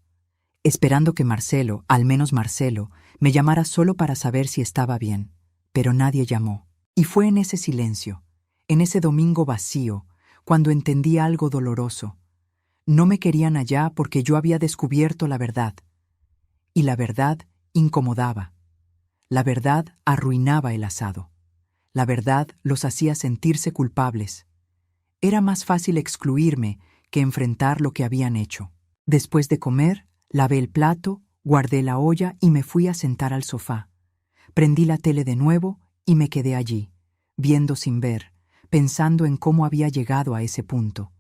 Esperando que Marcelo, al menos Marcelo, me llamara solo para saber si estaba bien, pero nadie llamó. Y fue en ese silencio, en ese domingo vacío, cuando entendí algo doloroso. No me querían allá porque yo había descubierto la verdad. Y la verdad incomodaba. La verdad arruinaba el asado. La verdad los hacía sentirse culpables. Era más fácil excluirme que enfrentar lo que habían hecho. Después de comer, lavé el plato, guardé la olla y me fui a sentar al sofá. Prendí la tele de nuevo y me quedé allí, viendo sin ver, pensando en cómo había llegado a ese punto.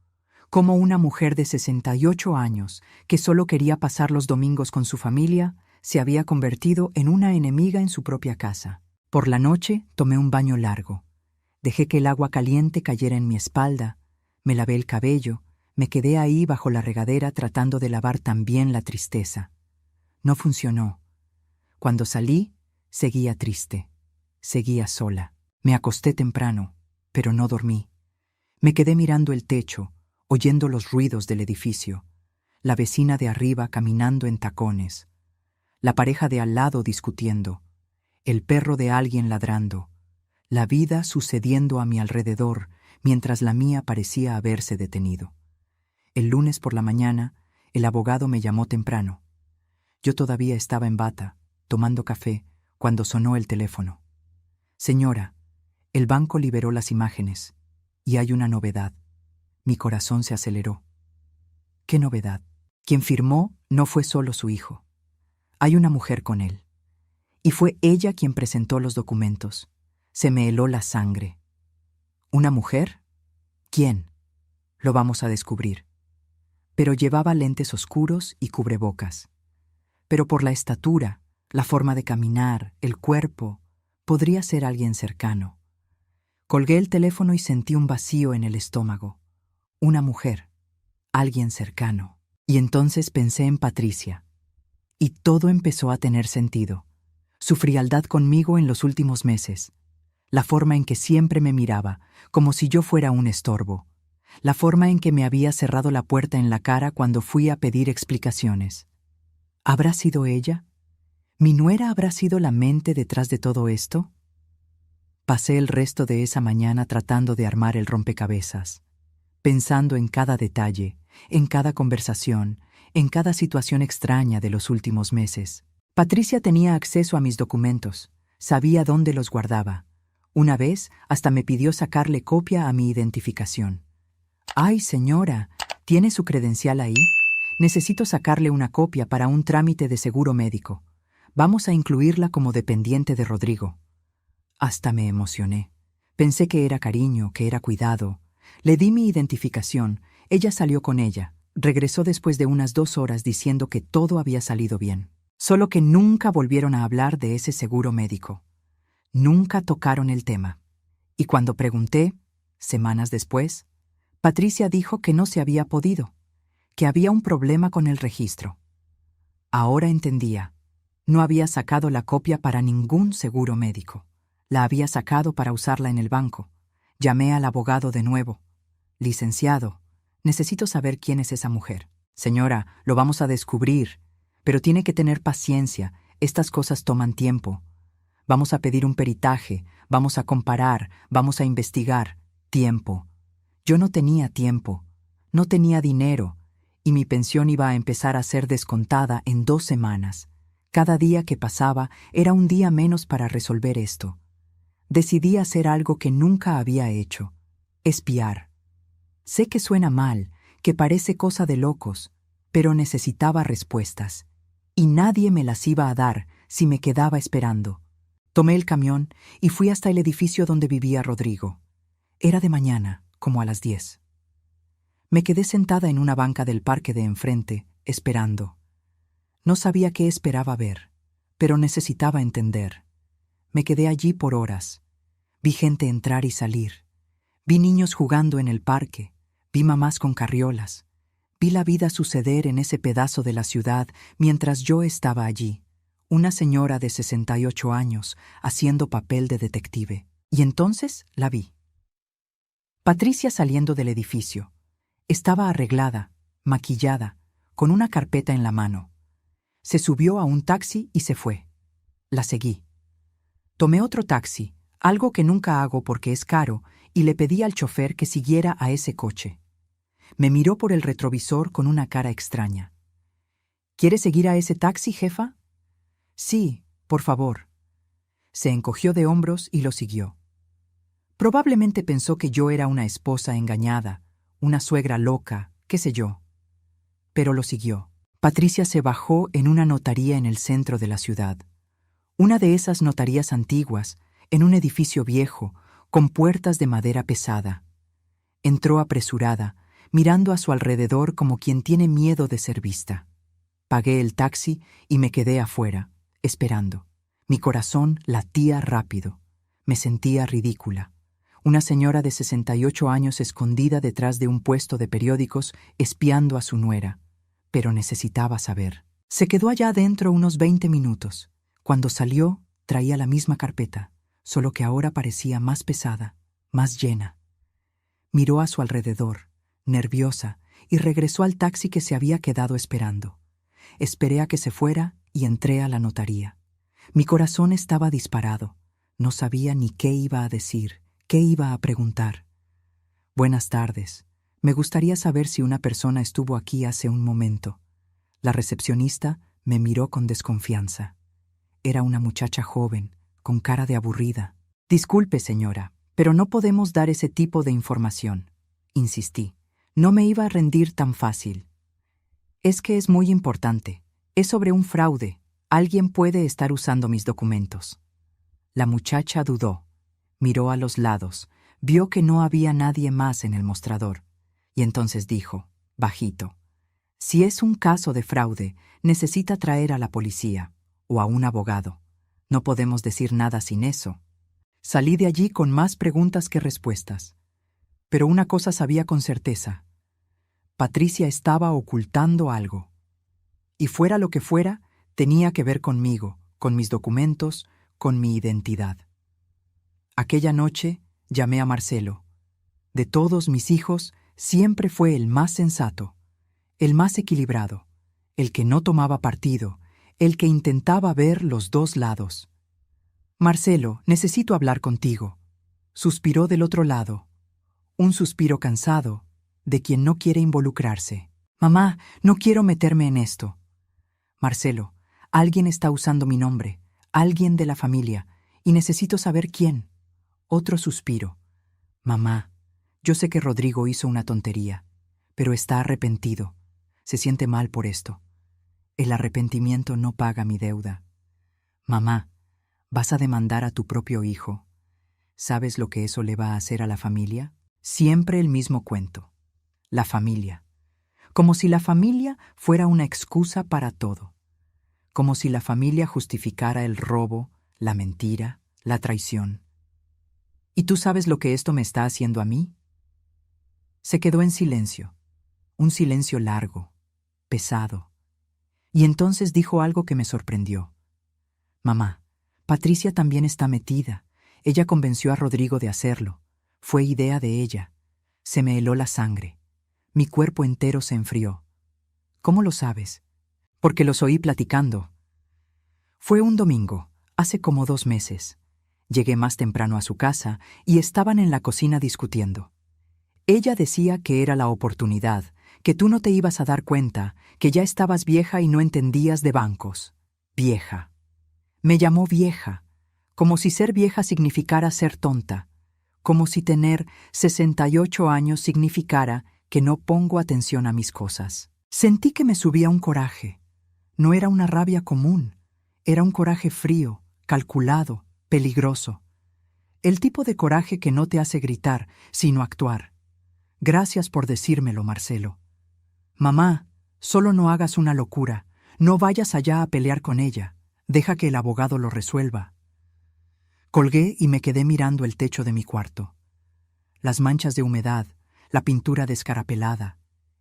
Cómo una mujer de 68 años, que solo quería pasar los domingos con su familia, se había convertido en una enemiga en su propia casa. Por la noche tomé un baño largo. Dejé que el agua caliente cayera en mi espalda, me lavé el cabello, me quedé ahí bajo la regadera tratando de lavar también la tristeza. No funcionó. Cuando salí, seguía triste. Seguía sola. Me acosté temprano, pero no dormí. Me quedé mirando el techo, oyendo los ruidos del edificio. La vecina de arriba caminando en tacones. La pareja de al lado discutiendo. El perro de alguien ladrando. La vida sucediendo a mi alrededor, mientras la mía parecía haberse detenido. El lunes por la mañana, el abogado me llamó temprano. Yo todavía estaba en bata, tomando café, cuando sonó el teléfono. Señora, el banco liberó las imágenes, y hay una novedad. Mi corazón se aceleró. ¿Qué novedad? Quien firmó no fue solo su hijo. Hay una mujer con él. Y fue ella quien presentó los documentos. Se me heló la sangre. ¿Una mujer? ¿Quién? Lo vamos a descubrir. Pero llevaba lentes oscuros y cubrebocas. Pero por la estatura, la forma de caminar, el cuerpo, podría ser alguien cercano. Colgué el teléfono y sentí un vacío en el estómago. Una mujer, alguien cercano. Y entonces pensé en Patricia. Y todo empezó a tener sentido. Su frialdad conmigo en los últimos meses. La forma en que siempre me miraba, como si yo fuera un estorbo. La forma en que me había cerrado la puerta en la cara cuando fui a pedir explicaciones. ¿Habrá sido ella? ¿Mi nuera habrá sido la mente detrás de todo esto? Pasé el resto de esa mañana tratando de armar el rompecabezas, pensando en cada detalle, en cada conversación, en cada situación extraña de los últimos meses. Patricia tenía acceso a mis documentos, sabía dónde los guardaba. Una vez hasta me pidió sacarle copia a mi identificación. «Ay, señora, ¿tiene su credencial ahí? Necesito sacarle una copia para un trámite de seguro médico. Vamos a incluirla como dependiente de Rodrigo». Hasta me emocioné. Pensé que era cariño, que era cuidado. Le di mi identificación, ella salió con ella. Regresó después de unas 2 horas diciendo que todo había salido bien. Solo que nunca volvieron a hablar de ese seguro médico. Nunca tocaron el tema. Y cuando pregunté, semanas después, Patricia dijo que no se había podido, que había un problema con el registro. Ahora entendía. No había sacado la copia para ningún seguro médico. La había sacado para usarla en el banco. Llamé al abogado de nuevo. «Licenciado, necesito saber quién es esa mujer». «Señora, lo vamos a descubrir, pero tiene que tener paciencia. Estas cosas toman tiempo. Vamos a pedir un peritaje, vamos a comparar, vamos a investigar. Tiempo». Yo no tenía tiempo, no tenía dinero, y mi pensión iba a empezar a ser descontada en 2 semanas. Cada día que pasaba era un día menos para resolver esto. Decidí hacer algo que nunca había hecho: espiar. Sé que suena mal, que parece cosa de locos, pero necesitaba respuestas, y nadie me las iba a dar si me quedaba esperando. Tomé el camión y fui hasta el edificio donde vivía Rodrigo. Era de mañana, como a las 10. Me quedé sentada en una banca del parque de enfrente, esperando. No sabía qué esperaba ver, pero necesitaba entender. Me quedé allí por horas. Vi gente entrar y salir. Vi niños jugando en el parque. Vi mamás con carriolas. Vi la vida suceder en ese pedazo de la ciudad mientras yo estaba allí, una señora de 68 años, haciendo papel de detective. Y entonces la vi. Patricia saliendo del edificio. Estaba arreglada, maquillada, con una carpeta en la mano. Se subió a un taxi y se fue. La seguí. Tomé otro taxi, algo que nunca hago porque es caro, y le pedí al chofer que siguiera a ese coche. Me miró por el retrovisor con una cara extraña. «¿Quiere seguir a ese taxi, jefa?» «Sí, por favor». Se encogió de hombros y lo siguió. Probablemente pensó que yo era una esposa engañada, una suegra loca, qué sé yo. Pero lo siguió. Patricia se bajó en una notaría en el centro de la ciudad. Una de esas notarías antiguas, en un edificio viejo, con puertas de madera pesada. Entró apresurada, mirando a su alrededor como quien tiene miedo de ser vista. Pagué el taxi y me quedé afuera, esperando. Mi corazón latía rápido. Me sentía ridícula. Una señora de 68 años escondida detrás de un puesto de periódicos espiando a su nuera. Pero necesitaba saber. Se quedó allá adentro unos 20 minutos. Cuando salió, traía la misma carpeta, solo que ahora parecía más pesada, más llena. Miró a su alrededor, nerviosa, y regresó al taxi que se había quedado esperando. Esperé a que se fuera y entré a la notaría. Mi corazón estaba disparado. No sabía ni qué iba a decir, qué iba a preguntar. «Buenas tardes. Me gustaría saber si una persona estuvo aquí hace un momento». La recepcionista me miró con desconfianza. Era una muchacha joven, con cara de aburrida. «Disculpe, señora, pero no podemos dar ese tipo de información», insistí. No me iba a rendir tan fácil. «Es que es muy importante. Es sobre un fraude. Alguien puede estar usando mis documentos». La muchacha dudó. Miró a los lados. Vio que no había nadie más en el mostrador. Y entonces dijo, bajito: «Si es un caso de fraude, necesita traer a la policía o a un abogado. No podemos decir nada sin eso». Salí de allí con más preguntas que respuestas. Pero una cosa sabía con certeza. Patricia estaba ocultando algo. Y fuera lo que fuera, tenía que ver conmigo, con mis documentos, con mi identidad. Aquella noche llamé a Marcelo. De todos mis hijos, siempre fue el más sensato, el más equilibrado, el que no tomaba partido, el que intentaba ver los dos lados. «Marcelo, necesito hablar contigo», suspiró del otro lado. Un suspiro cansado, de quien no quiere involucrarse. «Mamá, no quiero meterme en esto». «Marcelo, Alguien está usando mi nombre, alguien de la familia, y necesito saber quién. Otro suspiro. Mamá, yo sé que Rodrigo hizo una tontería, pero está arrepentido. Se siente mal por esto. El arrepentimiento no paga mi deuda. Mamá, ¿vas a demandar a tu propio hijo? ¿Sabes lo que eso le va a hacer a la familia? Siempre el mismo cuento. La familia. Como si la familia fuera una excusa para todo. Como si la familia justificara el robo, la mentira, la traición. ¿Y tú sabes lo que esto me está haciendo a mí? Se quedó en silencio, un silencio largo, pesado. Y entonces dijo algo que me sorprendió. Mamá, Patricia también está metida. Ella convenció a Rodrigo de hacerlo. Fue idea de ella. Se me heló la sangre. Mi cuerpo entero se enfrió. ¿Cómo lo sabes? Porque los oí platicando. Fue un domingo, hace como 2 meses. Llegué más temprano a su casa y estaban en la cocina discutiendo. Ella decía que era la oportunidad, que tú no te ibas a dar cuenta, que ya estabas vieja y no entendías de bancos. Vieja. Me llamó vieja, como si ser vieja significara ser tonta, como si tener 68 años significara que no pongo atención a mis cosas. Sentí que me subía un coraje. No era una rabia común, era un coraje frío, calculado, peligroso. El tipo de coraje que no te hace gritar, sino actuar. Gracias por decírmelo, Marcelo. Mamá, solo no hagas una locura, no vayas allá a pelear con ella, deja que el abogado lo resuelva. Colgué y me quedé mirando el techo de mi cuarto. Las manchas de humedad, la pintura descarapelada,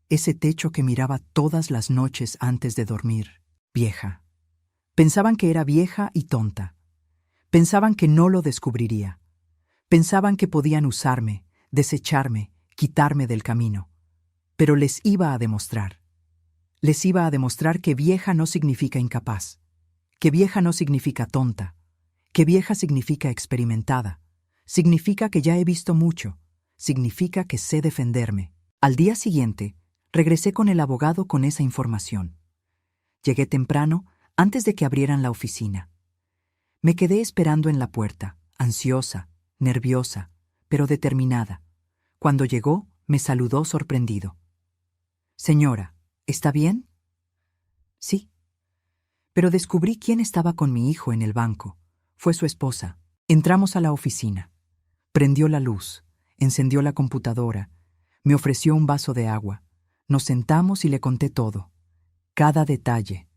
ese techo que miraba todas las noches antes de dormir. Vieja. Pensaban que era vieja y tonta. Pensaban que no lo descubriría. Pensaban que podían usarme, desecharme, quitarme del camino. Pero les iba a demostrar. Les iba a demostrar que vieja no significa incapaz, que vieja no significa tonta, que vieja significa experimentada, significa que ya he visto mucho, significa que sé defenderme. Al día siguiente, regresé con el abogado con esa información. Llegué temprano, antes de que abrieran la oficina. Me quedé esperando en la puerta, ansiosa, nerviosa, pero determinada. Cuando llegó, me saludó sorprendido. Señora, ¿está bien? Sí. Pero descubrí quién estaba con mi hijo en el banco. Fue su esposa. Entramos a la oficina. Prendió la luz, encendió la computadora, me ofreció un vaso de agua. Nos sentamos y le conté todo. Cada detalle.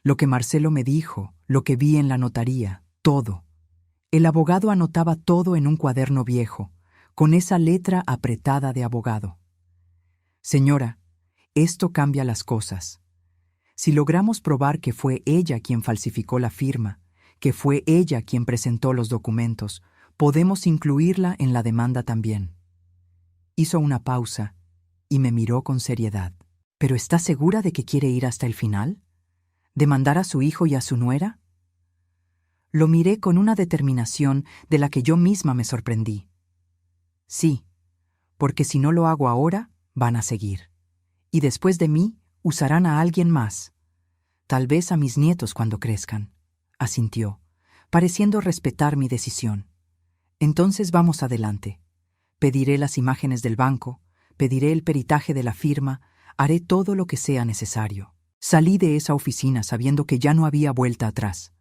Lo que Marcelo me dijo, lo que vi en la notaría, todo. El abogado anotaba todo en un cuaderno viejo, con esa letra apretada de abogado. Señora, esto cambia las cosas. Si logramos probar que fue ella quien falsificó la firma, que fue ella quien presentó los documentos, podemos incluirla en la demanda también. Hizo una pausa y me miró con seriedad. ¿Pero está segura de que quiere ir hasta el final? ¿Demandar a su hijo y a su nuera? Lo miré con una determinación de la que yo misma me sorprendí. Sí, porque si no lo hago ahora, van a seguir. Y después de mí, usarán a alguien más. Tal vez a mis nietos cuando crezcan, asintió, pareciendo respetar mi decisión. Entonces vamos adelante. Pediré las imágenes del banco, pediré el peritaje de la firma, haré todo lo que sea necesario. Salí de esa oficina sabiendo que ya no había vuelta atrás.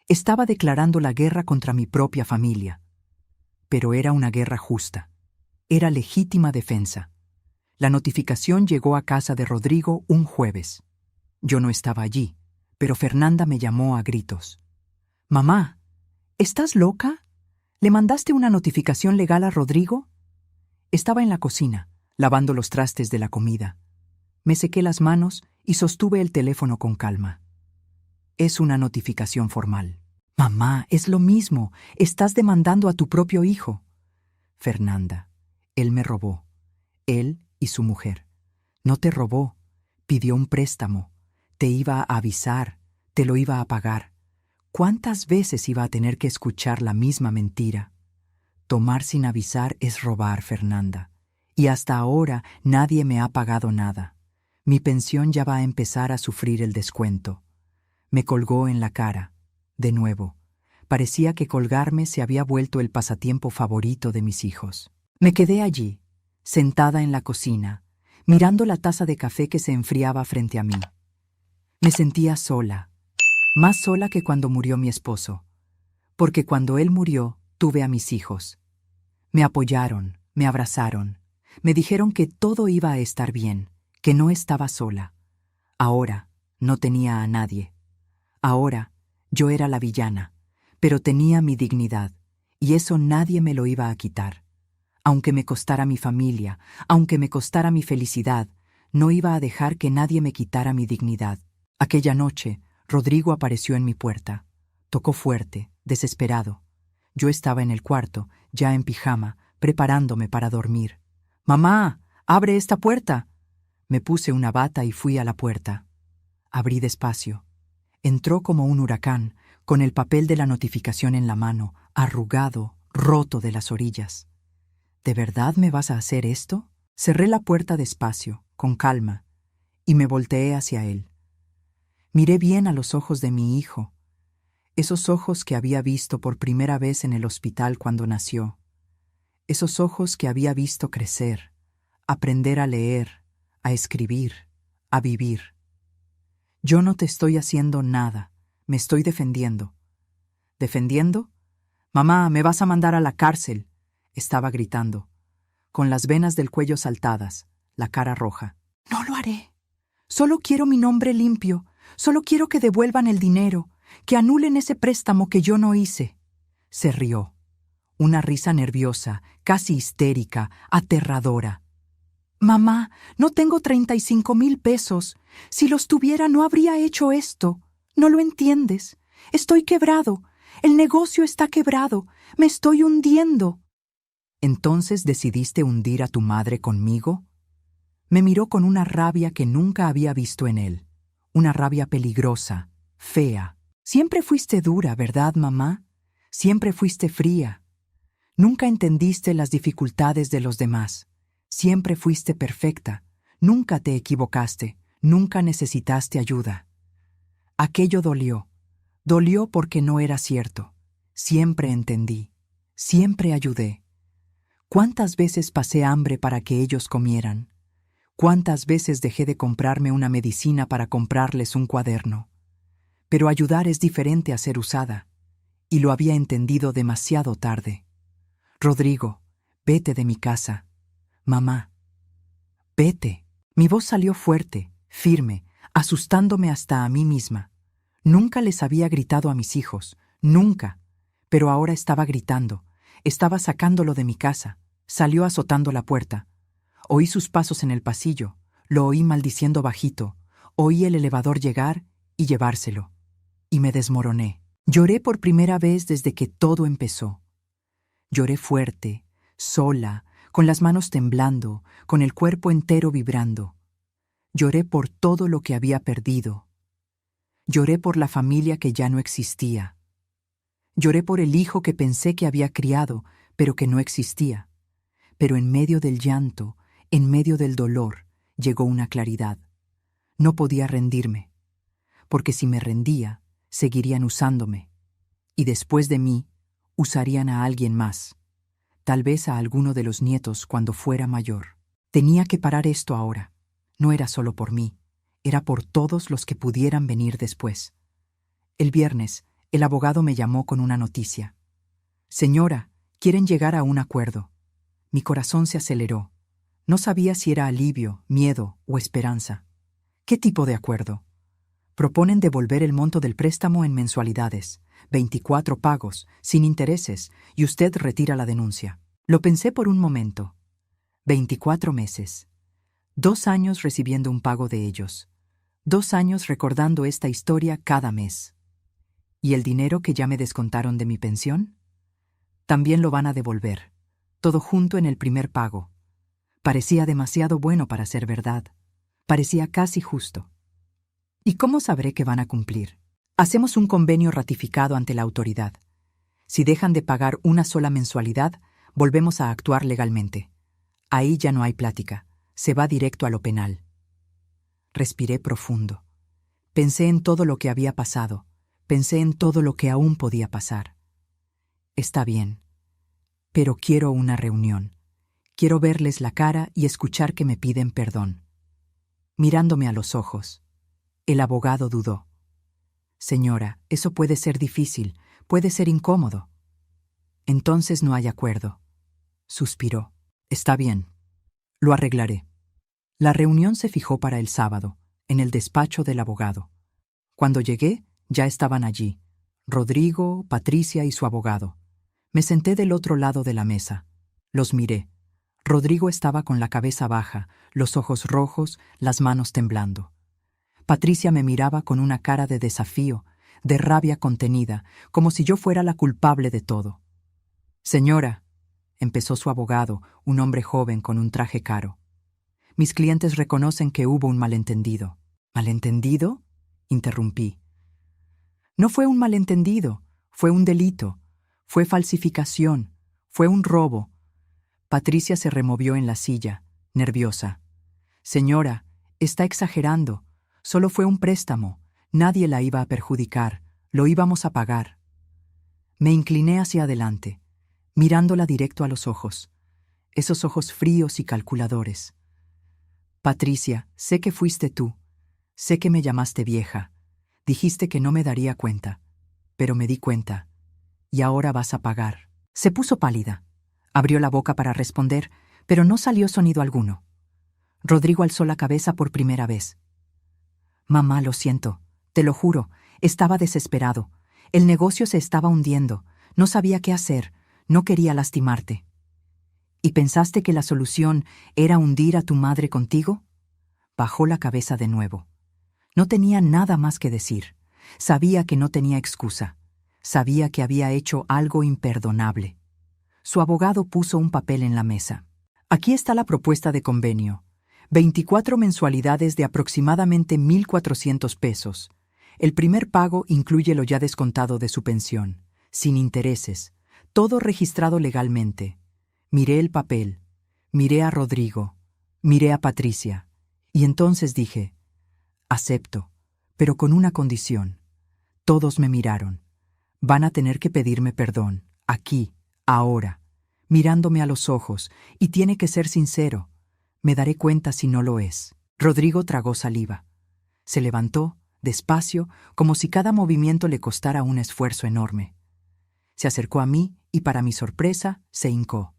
Estaba declarando la guerra contra mi propia familia. Pero era una guerra justa. Era legítima defensa. La notificación llegó a casa de Rodrigo un jueves. Yo no estaba allí, pero Fernanda me llamó a gritos. «Mamá, ¿estás loca? ¿Le mandaste una notificación legal a Rodrigo?» Estaba en la cocina, lavando los trastes de la comida. Me sequé las manos y sostuve el teléfono con calma. Es una notificación formal. «Mamá, es lo mismo. Estás demandando a tu propio hijo». «Fernanda, él me robó. Él y su mujer. No te robó. Pidió un préstamo. Te iba a avisar. Te lo iba a pagar. ¿Cuántas veces iba a tener que escuchar la misma mentira? Tomar sin avisar es robar, Fernanda. Y hasta ahora nadie me ha pagado nada. Mi pensión ya va a empezar a sufrir el descuento. Me colgó en la cara, de nuevo. Parecía que colgarme se había vuelto el pasatiempo favorito de mis hijos. Me quedé allí, sentada en la cocina, mirando la taza de café que se enfriaba frente a mí. Me sentía sola, más sola que cuando murió mi esposo, porque cuando él murió tuve a mis hijos. Me apoyaron, me abrazaron, me dijeron que todo iba a estar bien, que no estaba sola. Ahora no tenía a nadie. Ahora yo era la villana, pero tenía mi dignidad, y eso nadie me lo iba a quitar. Aunque me costara mi familia, aunque me costara mi felicidad, no iba a dejar que nadie me quitara mi dignidad. Aquella noche, Rodrigo apareció en mi puerta. Tocó fuerte, desesperado. Yo estaba en el cuarto, ya en pijama, preparándome para dormir. «¡Mamá! ¡Abre esta puerta!». Me puse una bata y fui a la puerta. Abrí despacio. Entró como un huracán, con el papel de la notificación en la mano, arrugado, roto de las orillas. «¿De verdad me vas a hacer esto?». Cerré la puerta despacio, con calma, y me volteé hacia él. Miré bien a los ojos de mi hijo, esos ojos que había visto por primera vez en el hospital cuando nació, esos ojos que había visto crecer, aprender a leer, a escribir, a vivir. «Yo no te estoy haciendo nada, me estoy defendiendo». «¿Defendiendo? Mamá, me vas a mandar a la cárcel», estaba gritando, con las venas del cuello saltadas, la cara roja. «No lo haré. Solo quiero mi nombre limpio, solo quiero que devuelvan el dinero, que anulen ese préstamo que yo no hice». Se rió, una risa nerviosa, casi histérica, aterradora. «Mamá, no tengo 35,000 pesos. Si los tuviera no habría hecho esto. No lo entiendes. Estoy quebrado. El negocio está quebrado. Me estoy hundiendo». «¿Entonces decidiste hundir a tu madre conmigo?». Me miró con una rabia que nunca había visto en él. Una rabia peligrosa, fea. «Siempre fuiste dura, ¿verdad, mamá? Siempre fuiste fría. Nunca entendiste las dificultades de los demás. Siempre fuiste perfecta. Nunca te equivocaste. Nunca necesitaste ayuda». Aquello dolió. Dolió porque no era cierto. Siempre entendí. Siempre ayudé. ¿Cuántas veces pasé hambre para que ellos comieran? ¿Cuántas veces dejé de comprarme una medicina para comprarles un cuaderno? Pero ayudar es diferente a ser usada, y lo había entendido demasiado tarde. «Rodrigo, vete de mi casa. Mamá, vete». Mi voz salió fuerte, firme, asustándome hasta a mí misma. Nunca les había gritado a mis hijos, nunca, pero ahora estaba gritando, estaba sacándolo de mi casa. Salió azotando la puerta. Oí sus pasos en el pasillo, lo oí maldiciendo bajito, oí el elevador llegar y llevárselo. Y me desmoroné. Lloré por primera vez desde que todo empezó. Lloré fuerte, sola, con las manos temblando, con el cuerpo entero vibrando. Lloré por todo lo que había perdido. Lloré por la familia que ya no existía. Lloré por el hijo que pensé que había criado, pero que no existía. Pero en medio del llanto, en medio del dolor, llegó una claridad. No podía rendirme, porque si me rendía, seguirían usándome. Y después de mí, usarían a alguien más. Tal vez a alguno de los nietos cuando fuera mayor. Tenía que parar esto ahora. No era solo por mí, era por todos los que pudieran venir después. El viernes, el abogado me llamó con una noticia. «Señora, quieren llegar a un acuerdo». Mi corazón se aceleró. No sabía si era alivio, miedo o esperanza. ¿Qué tipo de acuerdo? Proponen devolver el monto del préstamo en mensualidades, 24 pagos, sin intereses, y usted retira la denuncia. Lo pensé por un momento. 24 meses. 2 años recibiendo un pago de ellos. 2 años recordando esta historia cada mes. ¿Y el dinero que ya me descontaron de mi pensión? También lo van a devolver. Todo junto en el primer pago. Parecía demasiado bueno para ser verdad. Parecía casi justo. ¿Y cómo sabré que van a cumplir? Hacemos un convenio ratificado ante la autoridad. Si dejan de pagar una sola mensualidad, volvemos a actuar legalmente. Ahí ya no hay plática. Se va directo a lo penal. Respiré profundo. Pensé en todo lo que había pasado. Pensé en todo lo que aún podía pasar. Está bien, pero quiero una reunión. Quiero verles la cara y escuchar que me piden perdón. Mirándome a los ojos, el abogado dudó. Señora, eso puede ser difícil, puede ser incómodo. Entonces no hay acuerdo. Suspiró. Está bien. Lo arreglaré. La reunión se fijó para el sábado, en el despacho del abogado. Cuando llegué, ya estaban allí, Rodrigo, Patricia y su abogado. Me senté del otro lado de la mesa. Los miré. Rodrigo estaba con la cabeza baja, los ojos rojos, las manos temblando. Patricia me miraba con una cara de desafío, de rabia contenida, como si yo fuera la culpable de todo. Señora, empezó su abogado, un hombre joven con un traje caro. Mis clientes reconocen que hubo un malentendido. ¿Malentendido? Interrumpí. No fue un malentendido, fue un delito, fue falsificación, fue un robo. Patricia se removió en la silla, nerviosa. Señora, está exagerando. Solo fue un préstamo. Nadie la iba a perjudicar. Lo íbamos a pagar. Me incliné hacia adelante, mirándola directo a los ojos. Esos ojos fríos y calculadores. Patricia, sé que fuiste tú. Sé que me llamaste vieja. Dijiste que no me daría cuenta. Pero me di cuenta. Y ahora vas a pagar. Se puso pálida. Abrió la boca para responder, pero no salió sonido alguno. Rodrigo alzó la cabeza por primera vez. Mamá, lo siento. Te lo juro. Estaba desesperado. El negocio se estaba hundiendo. No sabía qué hacer. No quería lastimarte. ¿Y pensaste que la solución era hundir a tu madre contigo? Bajó la cabeza de nuevo. No tenía nada más que decir. Sabía que no tenía excusa. Sabía que había hecho algo imperdonable. Su abogado puso un papel en la mesa. Aquí está la propuesta de convenio. 24 mensualidades de aproximadamente 1,400 pesos. El primer pago incluye lo ya descontado de su pensión, sin intereses, todo registrado legalmente. Miré el papel, miré a Rodrigo, miré a Patricia, y entonces dije, acepto, pero con una condición. Todos me miraron. Van a tener que pedirme perdón, aquí, ahora, mirándome a los ojos, y tiene que ser sincero. Me daré cuenta si no lo es. Rodrigo tragó saliva. Se levantó, despacio, como si cada movimiento le costara un esfuerzo enorme. Se acercó a mí y, para mi sorpresa, se hincó.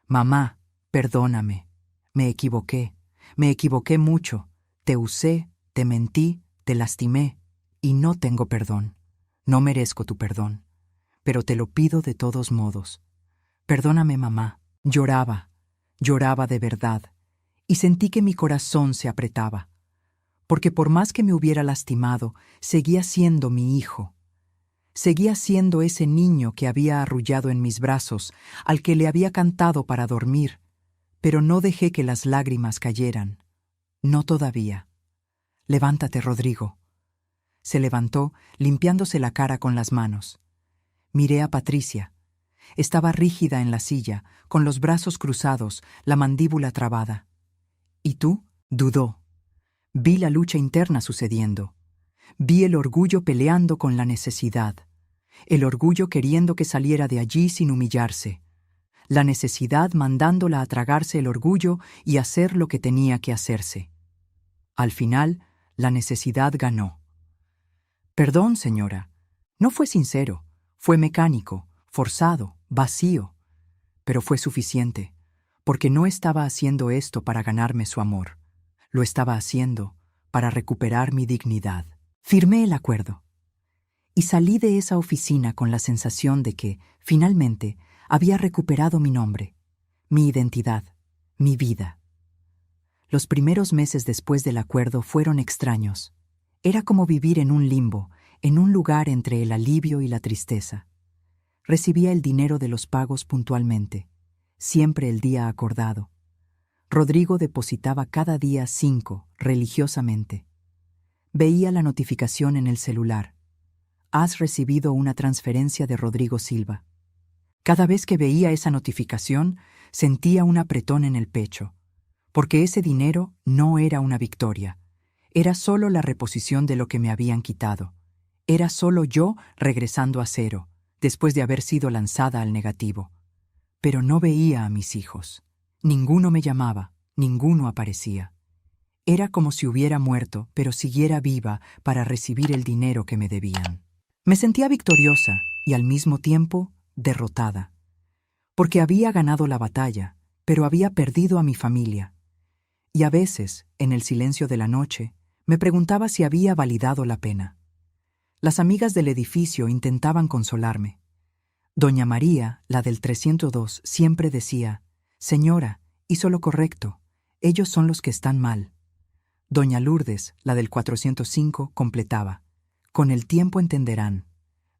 Mamá, perdóname. Me equivoqué mucho. Te usé, te mentí, te lastimé, y no tengo perdón. No merezco tu perdón, pero te lo pido de todos modos. Perdóname, mamá. Lloraba de verdad, y sentí que mi corazón se apretaba, porque por más que me hubiera lastimado, seguía siendo mi hijo. Seguía siendo ese niño que había arrullado en mis brazos, al que le había cantado para dormir, pero no dejé que las lágrimas cayeran. No todavía. Levántate, Rodrigo. Se levantó, limpiándose la cara con las manos. Miré a Patricia. Estaba rígida en la silla, con los brazos cruzados, la mandíbula trabada. ¿Y tú? Dudó. Vi la lucha interna sucediendo. Vi el orgullo peleando con la necesidad. El orgullo queriendo que saliera de allí sin humillarse. La necesidad mandándola a tragarse el orgullo y hacer lo que tenía que hacerse. Al final, la necesidad ganó. Perdón, señora. No fue sincero. Fue mecánico, forzado, vacío. Pero fue suficiente, porque no estaba haciendo esto para ganarme su amor. Lo estaba haciendo para recuperar mi dignidad. Firmé el acuerdo. Y salí de esa oficina con la sensación de que, finalmente, había recuperado mi nombre, mi identidad, mi vida. Los primeros meses después del acuerdo fueron extraños. Era como vivir en un limbo, en un lugar entre el alivio y la tristeza. Recibía el dinero de los pagos puntualmente, siempre el día acordado. Rodrigo depositaba cada día 5, religiosamente. Veía la notificación en el celular. Has recibido una transferencia de Rodrigo Silva. Cada vez que veía esa notificación, sentía un apretón en el pecho, porque ese dinero no era una victoria, Era solo la reposición de lo que me habían quitado. Era solo yo regresando a cero, después de haber sido lanzada al negativo. Pero no veía a mis hijos. Ninguno me llamaba, ninguno aparecía. Era como si hubiera muerto, pero siguiera viva para recibir el dinero que me debían. Me sentía victoriosa y al mismo tiempo derrotada, porque había ganado la batalla, pero había perdido a mi familia. Y a veces, en el silencio de la noche, me preguntaba si había validado la pena. Las amigas del edificio intentaban consolarme. Doña María, la del 302, siempre decía: «Señora, hizo lo correcto. Ellos son los que están mal». Doña Lourdes, la del 405, completaba: «Con el tiempo entenderán.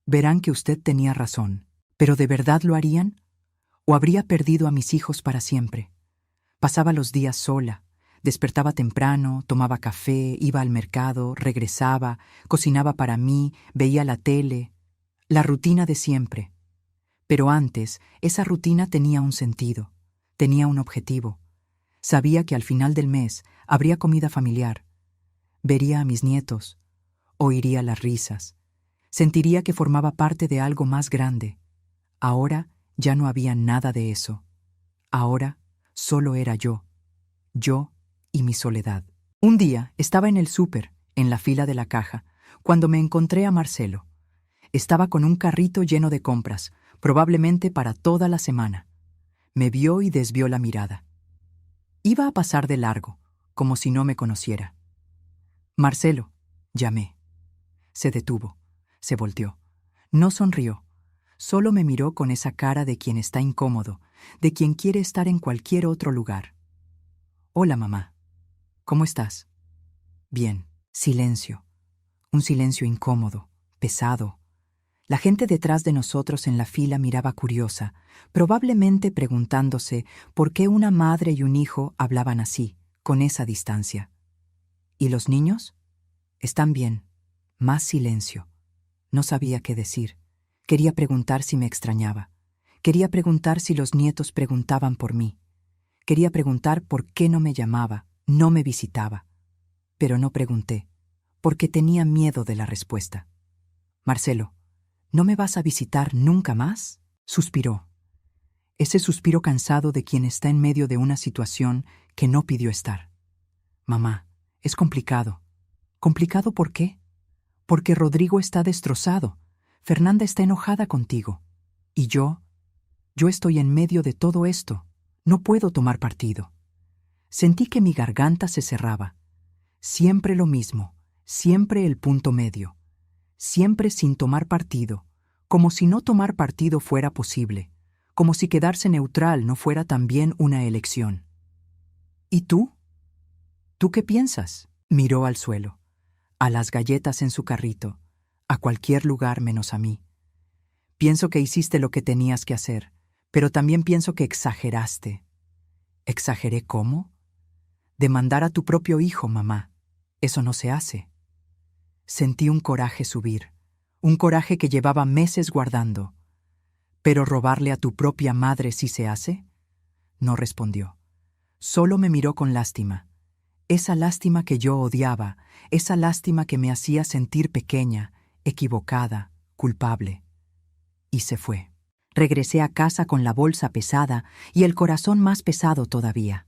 Verán que usted tenía razón. ¿Pero de verdad lo harían? ¿O habría perdido a mis hijos para siempre?» Pasaba los días sola. Despertaba temprano, tomaba café, iba al mercado, regresaba, cocinaba para mí, veía la tele. La rutina de siempre. Pero antes, esa rutina tenía un sentido, tenía un objetivo. Sabía que al final del mes habría comida familiar. Vería a mis nietos, oiría las risas. Sentiría que formaba parte de algo más grande. Ahora ya no había nada de eso. Ahora solo era yo y mi soledad. Un día estaba en el súper, en la fila de la caja, cuando me encontré a Marcelo. Estaba con un carrito lleno de compras, probablemente para toda la semana. Me vio y desvió la mirada. Iba a pasar de largo, como si no me conociera. «Marcelo», llamé. Se detuvo, se volteó. No sonrió, solo me miró con esa cara de quien está incómodo, de quien quiere estar en cualquier otro lugar. «Hola, mamá. ¿Cómo estás?» «Bien». Silencio. Un silencio incómodo, pesado. La gente detrás de nosotros en la fila miraba curiosa, probablemente preguntándose por qué una madre y un hijo hablaban así, con esa distancia. ¿Y los niños? «Están bien». Más silencio. No sabía qué decir. Quería preguntar si me extrañaba. Quería preguntar si los nietos preguntaban por mí. Quería preguntar por qué no me llamaba, no me visitaba. Pero no pregunté, porque tenía miedo de la respuesta. «Marcelo, ¿no me vas a visitar nunca más?», suspiró. Ese suspiro cansado de quien está en medio de una situación que no pidió estar. «Mamá, es complicado». «¿Complicado por qué?» «Porque Rodrigo está destrozado. Fernanda está enojada contigo. Y yo estoy en medio de todo esto. No puedo tomar partido». Sentí que mi garganta se cerraba. Siempre lo mismo, siempre el punto medio. Siempre sin tomar partido, como si no tomar partido fuera posible, como si quedarse neutral no fuera también una elección. «¿Y tú? ¿Tú qué piensas?», miró al suelo, a las galletas en su carrito, a cualquier lugar menos a mí. «Pienso que hiciste lo que tenías que hacer, pero también pienso que exageraste». «¿Exageré cómo?». «Demandar a tu propio hijo, mamá. Eso no se hace». Sentí un coraje subir, un coraje que llevaba meses guardando. «¿Pero robarle a tu propia madre sí se hace?». No respondió. Solo me miró con lástima. Esa lástima que yo odiaba, esa lástima que me hacía sentir pequeña, equivocada, culpable. Y se fue. Regresé a casa con la bolsa pesada y el corazón más pesado todavía.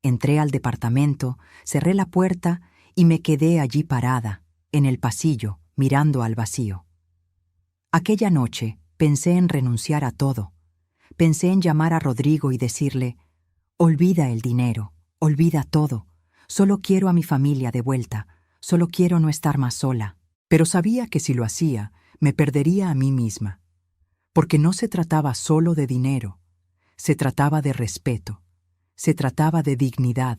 Entré al departamento, cerré la puerta y me quedé allí parada, en el pasillo, mirando al vacío. Aquella noche pensé en renunciar a todo. Pensé en llamar a Rodrigo y decirle: «Olvida el dinero, olvida todo. Solo quiero a mi familia de vuelta, solo quiero no estar más sola». Pero sabía que si lo hacía, me perdería a mí misma. Porque no se trataba solo de dinero, se trataba de respeto, se trataba de dignidad,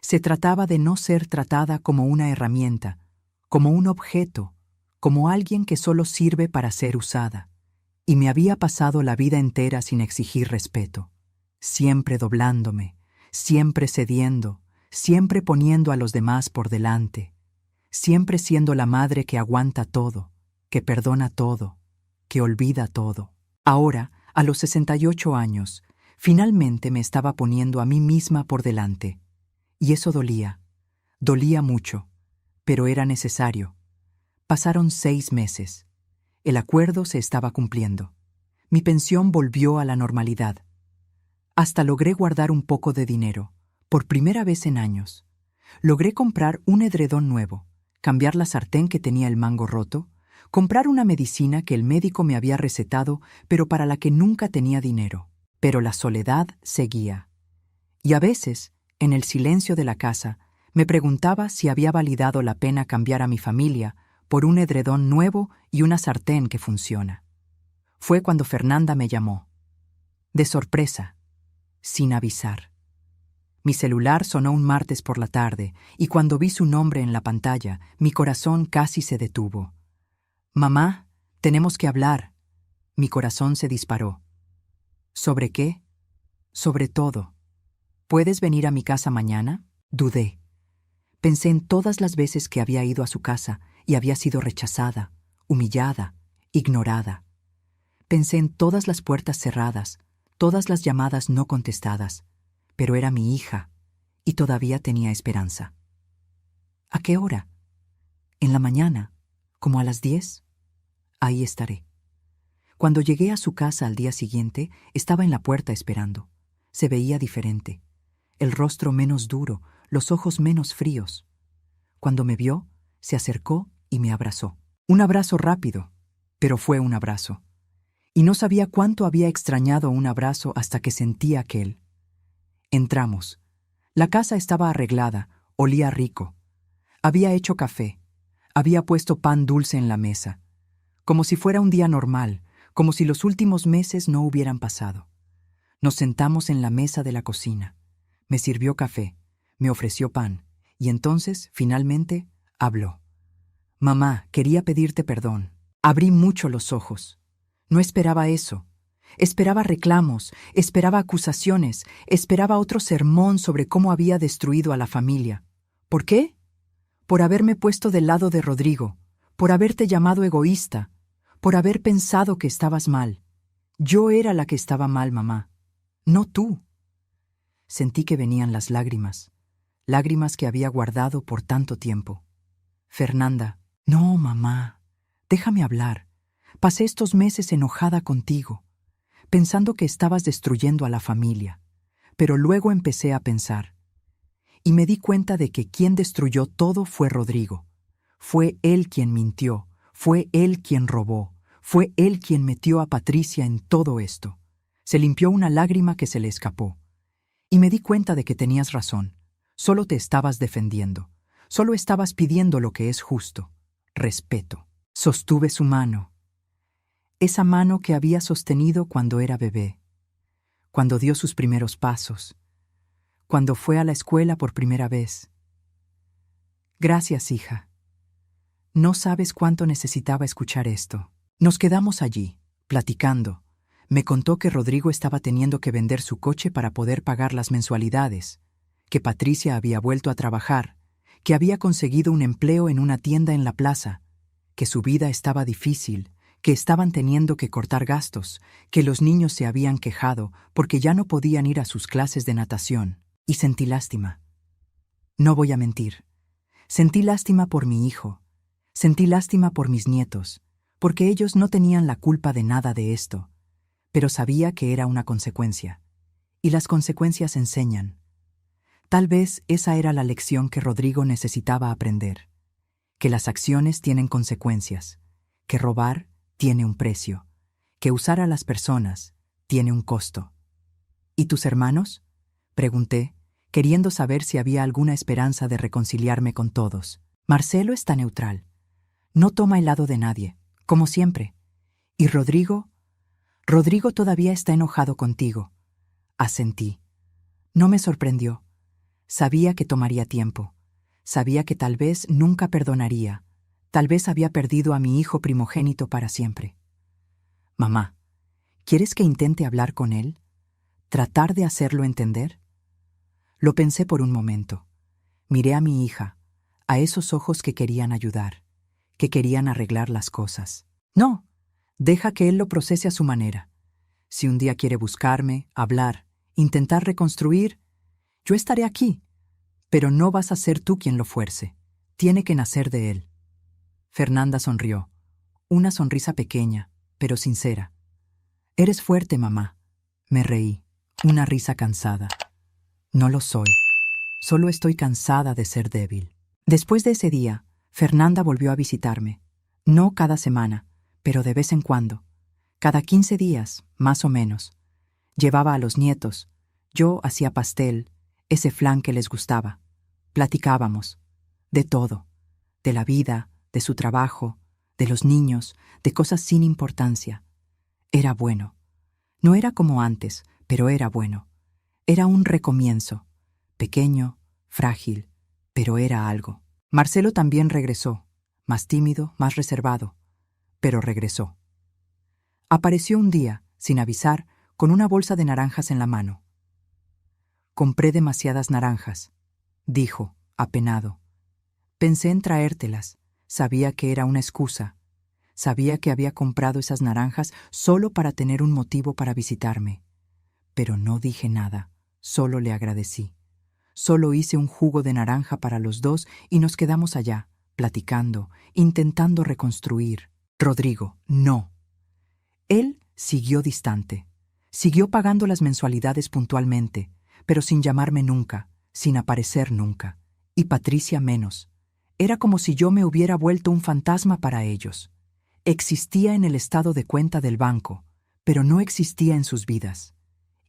se trataba de no ser tratada como una herramienta, como un objeto, como alguien que solo sirve para ser usada. Y me había pasado la vida entera sin exigir respeto, siempre doblándome, siempre cediendo, siempre poniendo a los demás por delante, siempre siendo la madre que aguanta todo, que perdona todo, que olvida todo. Ahora, a los 68 años, finalmente me estaba poniendo a mí misma por delante. Y eso dolía mucho, pero era necesario. Pasaron 6 meses. El acuerdo se estaba cumpliendo. Mi pensión volvió a la normalidad. Hasta logré guardar un poco de dinero, por primera vez en años. Logré comprar un edredón nuevo, cambiar la sartén que tenía el mango roto, comprar una medicina que el médico me había recetado, pero para la que nunca tenía dinero. Pero la soledad seguía. Y a veces, en el silencio de la casa, me preguntaba si había validado la pena cambiar a mi familia por un edredón nuevo y una sartén que funciona. Fue cuando Fernanda me llamó. De sorpresa, sin avisar. Mi celular sonó un martes por la tarde, y cuando vi su nombre en la pantalla, mi corazón casi se detuvo. «Mamá, tenemos que hablar». Mi corazón se disparó. «¿Sobre qué?» «Sobre todo». «¿Puedes venir a mi casa mañana?» Dudé. Pensé en todas las veces que había ido a su casa y había sido rechazada, humillada, ignorada. Pensé en todas las puertas cerradas, todas las llamadas no contestadas, pero era mi hija y todavía tenía esperanza. ¿A qué hora? ¿En la mañana? ¿Como a las 10? Ahí estaré. Cuando llegué a su casa al día siguiente, estaba en la puerta esperando. Se veía diferente. El rostro menos duro, los ojos menos fríos. Cuando me vio, se acercó y me abrazó. Un abrazo rápido, pero fue un abrazo. Y no sabía cuánto había extrañado un abrazo hasta que sentí aquel. Entramos. La casa estaba arreglada, olía rico. Había hecho café. Había puesto pan dulce en la mesa. Como si fuera un día normal, como si los últimos meses no hubieran pasado. Nos sentamos en la mesa de la cocina. Me sirvió café, me ofreció pan, y entonces, finalmente, habló. «Mamá, quería pedirte perdón». Abrí mucho los ojos. No esperaba eso. Esperaba reclamos, esperaba acusaciones, esperaba otro sermón sobre cómo había destruido a la familia. ¿Por qué? Por haberme puesto del lado de Rodrigo, por haberte llamado egoísta, por haber pensado que estabas mal. Yo era la que estaba mal, mamá, no tú. Sentí que venían las lágrimas que había guardado por tanto tiempo. Fernanda, no, mamá, déjame hablar. Pasé estos meses enojada contigo, pensando que estabas destruyendo a la familia, pero luego empecé a pensar. Y me di cuenta de que quien destruyó todo fue Rodrigo. Fue él quien mintió, fue él quien robó, fue él quien metió a Patricia en todo esto. Se limpió una lágrima que se le escapó. Y me di cuenta de que tenías razón. Solo te estabas defendiendo. Solo estabas pidiendo lo que es justo. Respeto. Sostuve su mano. Esa mano que había sostenido cuando era bebé. Cuando dio sus primeros pasos. Cuando fue a la escuela por primera vez. Gracias, hija. No sabes cuánto necesitaba escuchar esto. Nos quedamos allí, platicando. Me contó que Rodrigo estaba teniendo que vender su coche para poder pagar las mensualidades, que Patricia había vuelto a trabajar, que había conseguido un empleo en una tienda en la plaza, que su vida estaba difícil, que estaban teniendo que cortar gastos, que los niños se habían quejado porque ya no podían ir a sus clases de natación, y sentí lástima. No voy a mentir. Sentí lástima por mi hijo, sentí lástima por mis nietos, porque ellos no tenían la culpa de nada de esto, pero sabía que era una consecuencia, y las consecuencias enseñan. Tal vez esa era la lección que Rodrigo necesitaba aprender, que las acciones tienen consecuencias, que robar tiene un precio, que usar a las personas tiene un costo. ¿Y tus hermanos?, pregunté, queriendo saber si había alguna esperanza de reconciliarme con todos. Marcelo está neutral. No toma el lado de nadie, como siempre. ¿Y Rodrigo? Rodrigo todavía está enojado contigo. Asentí. No me sorprendió. Sabía que tomaría tiempo. Sabía que tal vez nunca perdonaría. Tal vez había perdido a mi hijo primogénito para siempre. Mamá, ¿quieres que intente hablar con él? ¿Tratar de hacerlo entender? Lo pensé por un momento. Miré a mi hija, a esos ojos que querían ayudar, que querían arreglar las cosas. No, deja que él lo procese a su manera. Si un día quiere buscarme, hablar, intentar reconstruir, yo estaré aquí, pero no vas a ser tú quien lo fuerce. Tiene que nacer de él. Fernanda sonrió. Una sonrisa pequeña, pero sincera. Eres fuerte, mamá. Me reí. Una risa cansada. No lo soy. Solo estoy cansada de ser débil. Después de ese día, Fernanda volvió a visitarme. No cada semana, pero de vez en cuando. Cada 15 días, más o menos. Llevaba a los nietos. Yo hacía pastel, ese flan que les gustaba. Platicábamos. De todo. De la vida, de su trabajo, de los niños, de cosas sin importancia. Era bueno. No era como antes, pero era bueno. Era un recomienzo. Pequeño, frágil, pero era algo. Marcelo también regresó, más tímido, más reservado, pero regresó. Apareció un día, sin avisar, con una bolsa de naranjas en la mano. Compré demasiadas naranjas, dijo, apenado. Pensé en traértelas. Sabía que era una excusa. Sabía que había comprado esas naranjas solo para tener un motivo para visitarme. Pero no dije nada, solo le agradecí. Solo hice un jugo de naranja para los dos y nos quedamos allá, platicando, intentando reconstruir. Rodrigo, no. Él siguió distante. Siguió pagando las mensualidades puntualmente, pero sin llamarme nunca, sin aparecer nunca. Y Patricia menos. Era como si yo me hubiera vuelto un fantasma para ellos. Existía en el estado de cuenta del banco, pero no existía en sus vidas.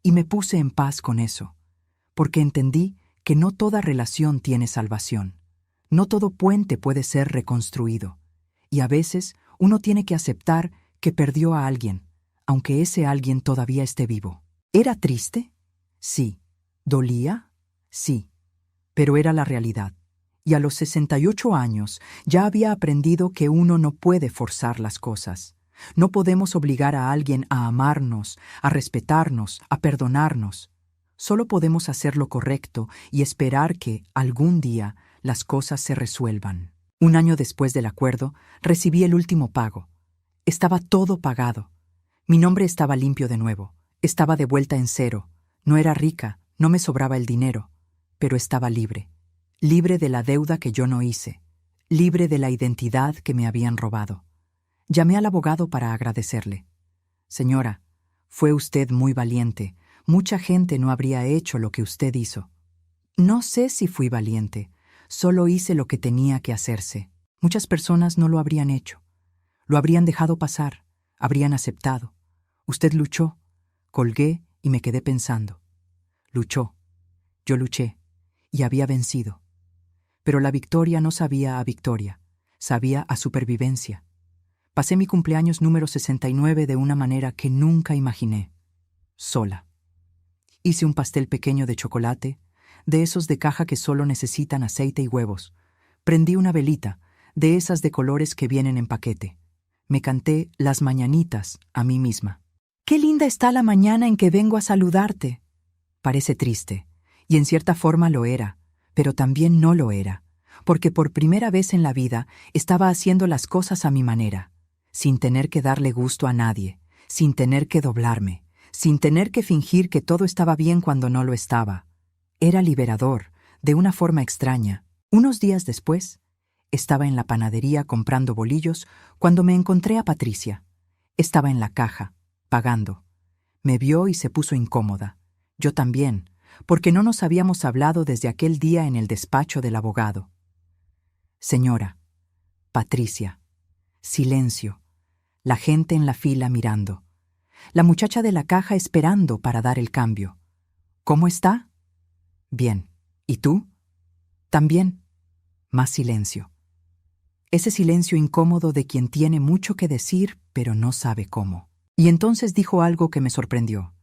Y me puse en paz con eso, porque entendí que no toda relación tiene salvación. No todo puente puede ser reconstruido. Y a veces uno tiene que aceptar que perdió a alguien, aunque ese alguien todavía esté vivo. ¿Era triste? Sí. ¿Dolía? Sí. Pero era la realidad. Y a los 68 años ya había aprendido que uno no puede forzar las cosas. No podemos obligar a alguien a amarnos, a respetarnos, a perdonarnos. Solo podemos hacer lo correcto y esperar que, algún día, las cosas se resuelvan. Un año después del acuerdo, recibí el último pago. Estaba todo pagado. Mi nombre estaba limpio de nuevo. Estaba de vuelta en cero. No era rica, no me sobraba el dinero, pero estaba libre. Libre de la deuda que yo no hice. Libre de la identidad que me habían robado. Llamé al abogado para agradecerle. Señora, fue usted muy valiente. Mucha gente no habría hecho lo que usted hizo. No sé si fui valiente. Solo hice lo que tenía que hacerse. Muchas personas no lo habrían hecho. Lo habrían dejado pasar. Habrían aceptado. Usted luchó. Colgué y me quedé pensando. Luchó. Yo luché. Y había vencido. Pero la victoria no sabía a victoria. Sabía a supervivencia. Pasé mi cumpleaños número 69 de una manera que nunca imaginé. Sola. Hice un pastel pequeño de chocolate, de esos de caja que solo necesitan aceite y huevos. Prendí una velita, de esas de colores que vienen en paquete. Me canté las mañanitas a mí misma. ¡Qué linda está la mañana en que vengo a saludarte! Parece triste, y en cierta forma lo era, pero también no lo era, porque por primera vez en la vida estaba haciendo las cosas a mi manera, sin tener que darle gusto a nadie, sin tener que doblarme, sin tener que fingir que todo estaba bien cuando no lo estaba. Era liberador, de una forma extraña. Unos días después, estaba en la panadería comprando bolillos cuando me encontré a Patricia. Estaba en la caja, pagando. Me vio y se puso incómoda. Yo también, porque no nos habíamos hablado desde aquel día en el despacho del abogado. Señora, Patricia. Silencio. La gente en la fila mirando. La muchacha de la caja esperando para dar el cambio. ¿Cómo está? Bien. ¿Y tú? También. Más silencio. Ese silencio incómodo de quien tiene mucho que decir, pero no sabe cómo. Y entonces dijo algo que me sorprendió.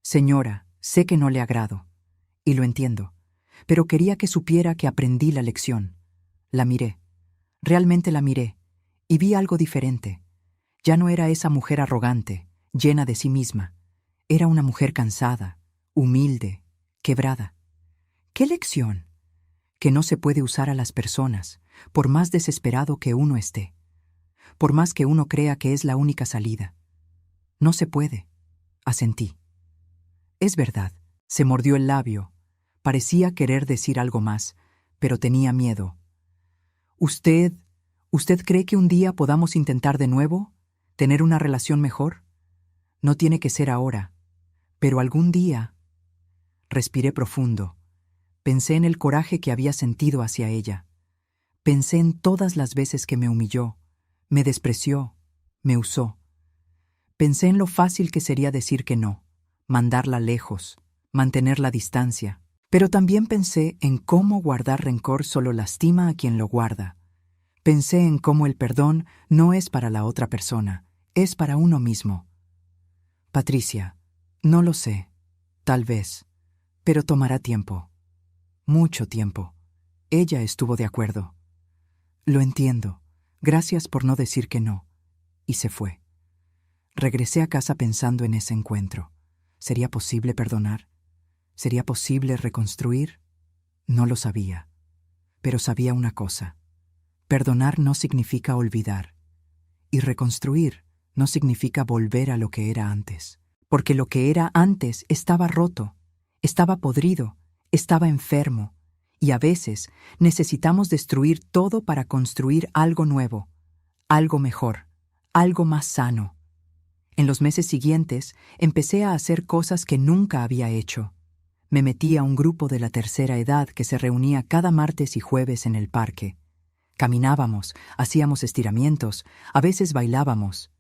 Señora, sé que no le agrado. Y lo entiendo. Pero quería que supiera que aprendí la lección. La miré. Realmente la miré. Y vi algo diferente. Ya no era esa mujer arrogante, llena de sí misma. Era una mujer cansada, humilde, quebrada. ¿Qué lección? Que no se puede usar a las personas, por más desesperado que uno esté. Por más que uno crea que es la única salida. No se puede. Asentí. Es verdad. Se mordió el labio. Parecía querer decir algo más, pero tenía miedo. ¿Usted, usted cree que un día podamos intentar de nuevo? ¿Tener una relación mejor? No tiene que ser ahora, pero algún día. Respiré profundo. Pensé en el coraje que había sentido hacia ella. Pensé en todas las veces que me humilló, me despreció, me usó. Pensé en lo fácil que sería decir que no, mandarla lejos, mantener la distancia. Pero también pensé en cómo guardar rencor solo lastima a quien lo guarda. Pensé en cómo el perdón no es para la otra persona, es para uno mismo. Patricia, no lo sé, tal vez, pero tomará tiempo. Mucho tiempo. Ella estuvo de acuerdo. Lo entiendo. Gracias por no decir que no. Y se fue. Regresé a casa pensando en ese encuentro. ¿Sería posible perdonar? ¿Sería posible reconstruir? No lo sabía. Pero sabía una cosa. Perdonar no significa olvidar. Y reconstruir no significa volver a lo que era antes. Porque lo que era antes estaba roto, estaba podrido, estaba enfermo. Y a veces necesitamos destruir todo para construir algo nuevo, algo mejor, algo más sano. En los meses siguientes empecé a hacer cosas que nunca había hecho. Me metí a un grupo de la tercera edad que se reunía cada martes y jueves en el parque. Caminábamos, hacíamos estiramientos, a veces bailábamos.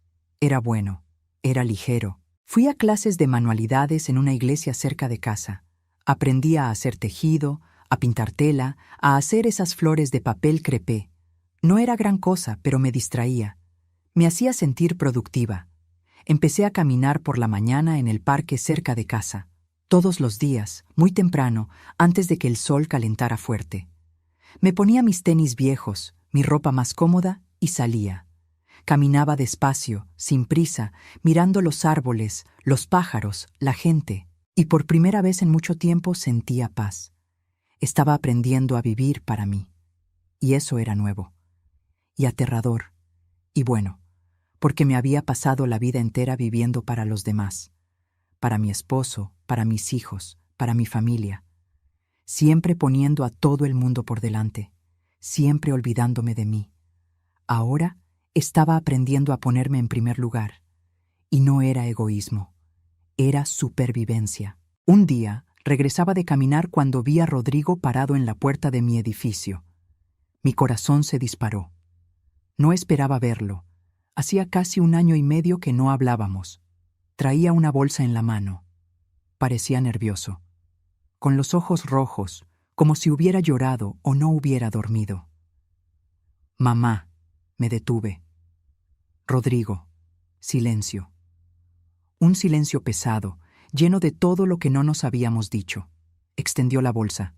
Era bueno, era ligero. Fui a clases de manualidades en una iglesia cerca de casa. Aprendí a hacer tejido, a pintar tela, a hacer esas flores de papel crepé. No era gran cosa, pero me distraía. Me hacía sentir productiva. Empecé a caminar por la mañana en el parque cerca de casa. Todos los días, muy temprano, antes de que el sol calentara fuerte. Me ponía mis tenis viejos, mi ropa más cómoda y salía. Caminaba despacio, sin prisa, mirando los árboles, los pájaros, la gente, y por primera vez en mucho tiempo sentía paz. Estaba aprendiendo a vivir para mí. Y eso era nuevo. Y aterrador. Y bueno, porque me había pasado la vida entera viviendo para los demás. Para mi esposo, para mis hijos, para mi familia. Siempre poniendo a todo el mundo por delante. Siempre olvidándome de mí. Ahora estaba aprendiendo a ponerme en primer lugar. Y no era egoísmo. Era supervivencia. Un día, regresaba de caminar cuando vi a Rodrigo parado en la puerta de mi edificio. Mi corazón se disparó. No esperaba verlo. Hacía casi 1 año y medio que no hablábamos. Traía una bolsa en la mano. Parecía nervioso. Con los ojos rojos, como si hubiera llorado o no hubiera dormido. Mamá, me detuve. Rodrigo, silencio. Un silencio pesado, lleno de todo lo que no nos habíamos dicho. Extendió la bolsa.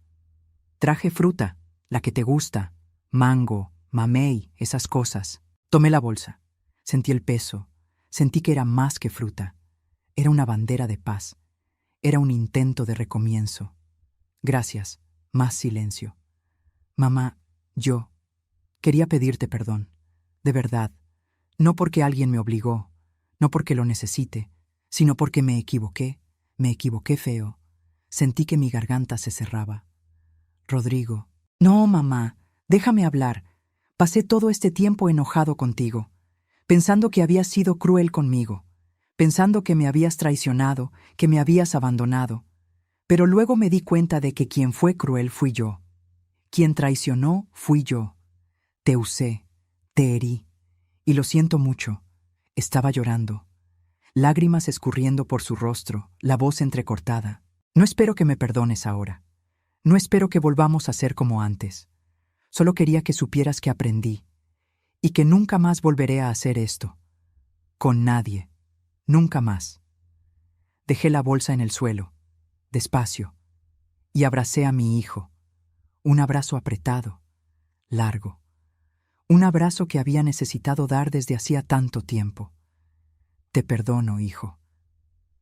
Traje fruta, la que te gusta, mango, mamey, esas cosas. Tomé la bolsa. Sentí el peso. Sentí que era más que fruta. Era una bandera de paz. Era un intento de recomienzo. Gracias. Más silencio. Mamá, yo quería pedirte perdón. De verdad. No porque alguien me obligó, no porque lo necesite, sino porque me equivoqué feo. Sentí que mi garganta se cerraba. Rodrigo. No, mamá, déjame hablar. Pasé todo este tiempo enojado contigo, pensando que habías sido cruel conmigo, pensando que me habías traicionado, que me habías abandonado. Pero luego me di cuenta de que quien fue cruel fui yo. Quien traicionó fui yo. Te usé, te herí, y lo siento mucho. Estaba llorando. Lágrimas escurriendo por su rostro, la voz entrecortada. No espero que me perdones ahora. No espero que volvamos a ser como antes. Solo quería que supieras que aprendí y que nunca más volveré a hacer esto. Con nadie. Nunca más. Dejé la bolsa en el suelo, despacio, y abracé a mi hijo. Un abrazo apretado, largo. Un abrazo que había necesitado dar desde hacía tanto tiempo. Te perdono, hijo.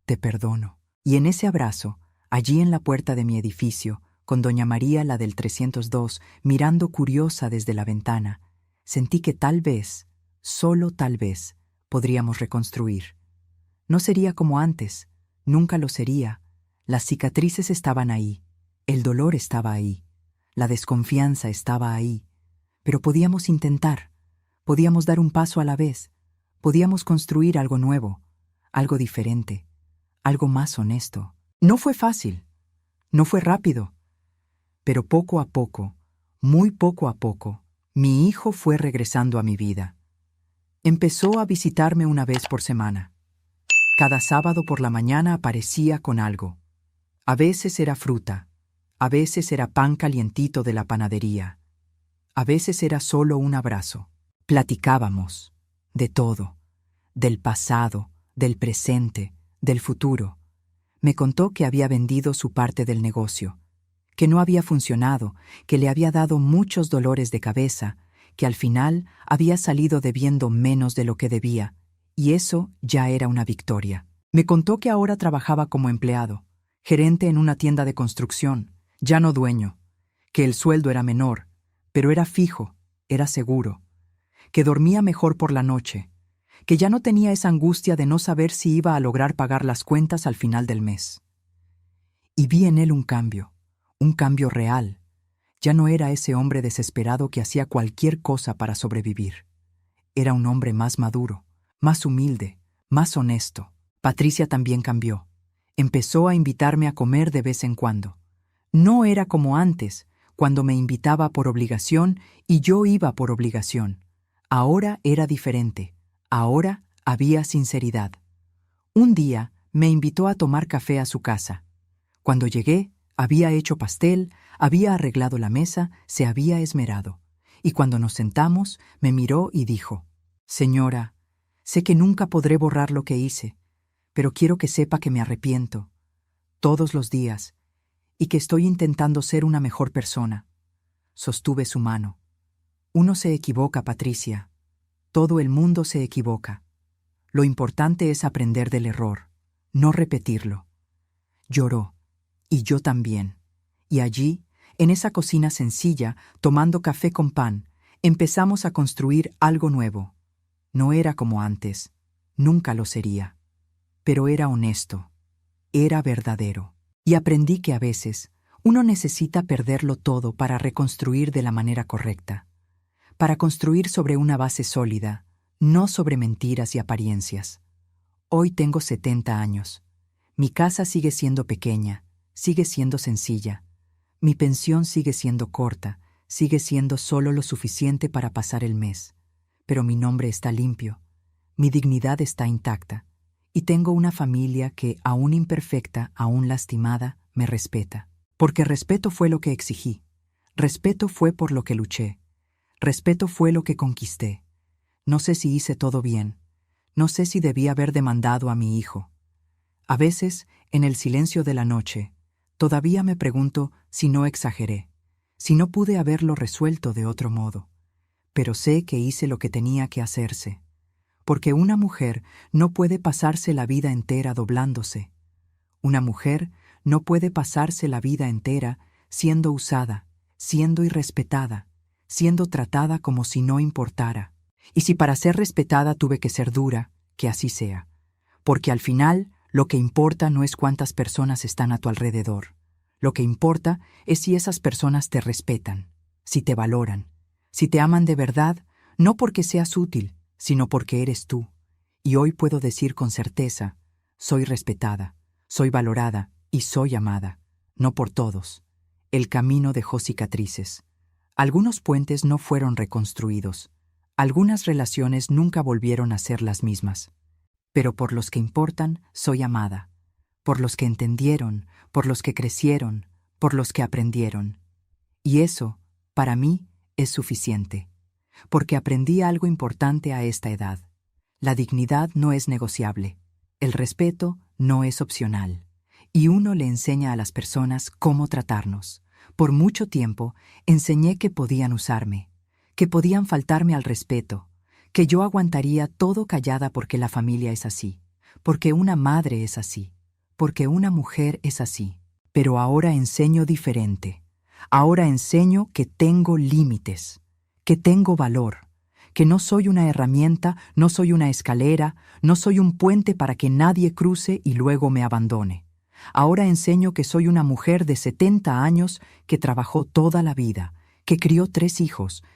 Te perdono. Y en ese abrazo, allí en la puerta de mi edificio, con doña María, la del 302, mirando curiosa desde la ventana, sentí que tal vez, solo tal vez, podríamos reconstruir. No sería como antes, nunca lo sería. Las cicatrices estaban ahí, el dolor estaba ahí, la desconfianza estaba ahí, Pero podíamos intentar, podíamos dar un paso a la vez, podíamos construir algo nuevo, algo diferente, algo más honesto. No fue fácil, no fue rápido, pero poco a poco, muy poco a poco, mi hijo fue regresando a mi vida. Empezó a visitarme una vez por semana. Cada sábado por la mañana aparecía con algo. A veces era fruta, a veces era pan calientito de la panadería, a veces era solo un abrazo. Platicábamos de todo, del pasado, del presente, del futuro. Me contó que había vendido su parte del negocio, que no había funcionado, que le había dado muchos dolores de cabeza, que al final había salido debiendo menos de lo que debía, y eso ya era una victoria. Me contó que ahora trabajaba como empleado, gerente en una tienda de construcción, ya no dueño, que el sueldo era menor, pero era fijo, era seguro, que dormía mejor por la noche, que ya no tenía esa angustia de no saber si iba a lograr pagar las cuentas al final del mes. Y vi en él un cambio real. Ya no era ese hombre desesperado que hacía cualquier cosa para sobrevivir. Era un hombre más maduro, más humilde, más honesto. Patricia también cambió. Empezó a invitarme a comer de vez en cuando. No era como antes, cuando me invitaba por obligación y yo iba por obligación. Ahora era diferente. Ahora había sinceridad. Un día me invitó a tomar café a su casa. Cuando llegué, había hecho pastel, había arreglado la mesa, se había esmerado. Y cuando nos sentamos, me miró y dijo: «Señora, sé que nunca podré borrar lo que hice, pero quiero que sepa que me arrepiento, todos los días, y que estoy intentando ser una mejor persona». Sostuve su mano. «Uno se equivoca, Patricia. Todo el mundo se equivoca. Lo importante es aprender del error, no repetirlo». Lloró, y yo también. Y allí, en esa cocina sencilla, tomando café con pan, empezamos a construir algo nuevo. No era como antes, nunca lo sería. Pero era honesto, era verdadero. Y aprendí que a veces uno necesita perderlo todo para reconstruir de la manera correcta, para construir sobre una base sólida, no sobre mentiras y apariencias. Hoy tengo 70 años. Mi casa sigue siendo pequeña, sigue siendo sencilla. Mi pensión sigue siendo corta, sigue siendo solo lo suficiente para pasar el mes. Pero mi nombre está limpio, mi dignidad está intacta, y tengo una familia que, aún imperfecta, aún lastimada, me respeta. Porque respeto fue lo que exigí, respeto fue por lo que luché, respeto fue lo que conquisté. No sé si hice todo bien, no sé si debí haber demandado a mi hijo. A veces, en el silencio de la noche, todavía me pregunto si no exageré, si no pude haberlo resuelto de otro modo. Pero sé que hice lo que tenía que hacerse, porque una mujer no puede pasarse la vida entera doblándose. Una mujer no puede pasarse la vida entera siendo usada, siendo irrespetada, siendo tratada como si no importara. Y si para ser respetada tuve que ser dura, que así sea. Porque al final, lo que importa no es cuántas personas están a tu alrededor. Lo que importa es si esas personas te respetan, si te valoran, si te aman de verdad, no porque seas útil, sino porque eres tú. Y hoy puedo decir con certeza, soy respetada, soy valorada y soy amada, no por todos. El camino dejó cicatrices. Algunos puentes no fueron reconstruidos. Algunas relaciones nunca volvieron a ser las mismas. Pero por los que importan, soy amada. Por los que entendieron, por los que crecieron, por los que aprendieron. Y eso, para mí, es suficiente. Porque aprendí algo importante a esta edad. La dignidad no es negociable. El respeto no es opcional. Y uno le enseña a las personas cómo tratarnos. Por mucho tiempo, enseñé que podían usarme, que podían faltarme al respeto, que yo aguantaría todo callada porque la familia es así, porque una madre es así, porque una mujer es así. Pero ahora enseño diferente. Ahora enseño que tengo límites, que tengo valor, que no soy una herramienta, no soy una escalera, no soy un puente para que nadie cruce y luego me abandone. Ahora enseño que soy una mujer de 70 años que trabajó toda la vida, que crió 3 hijos,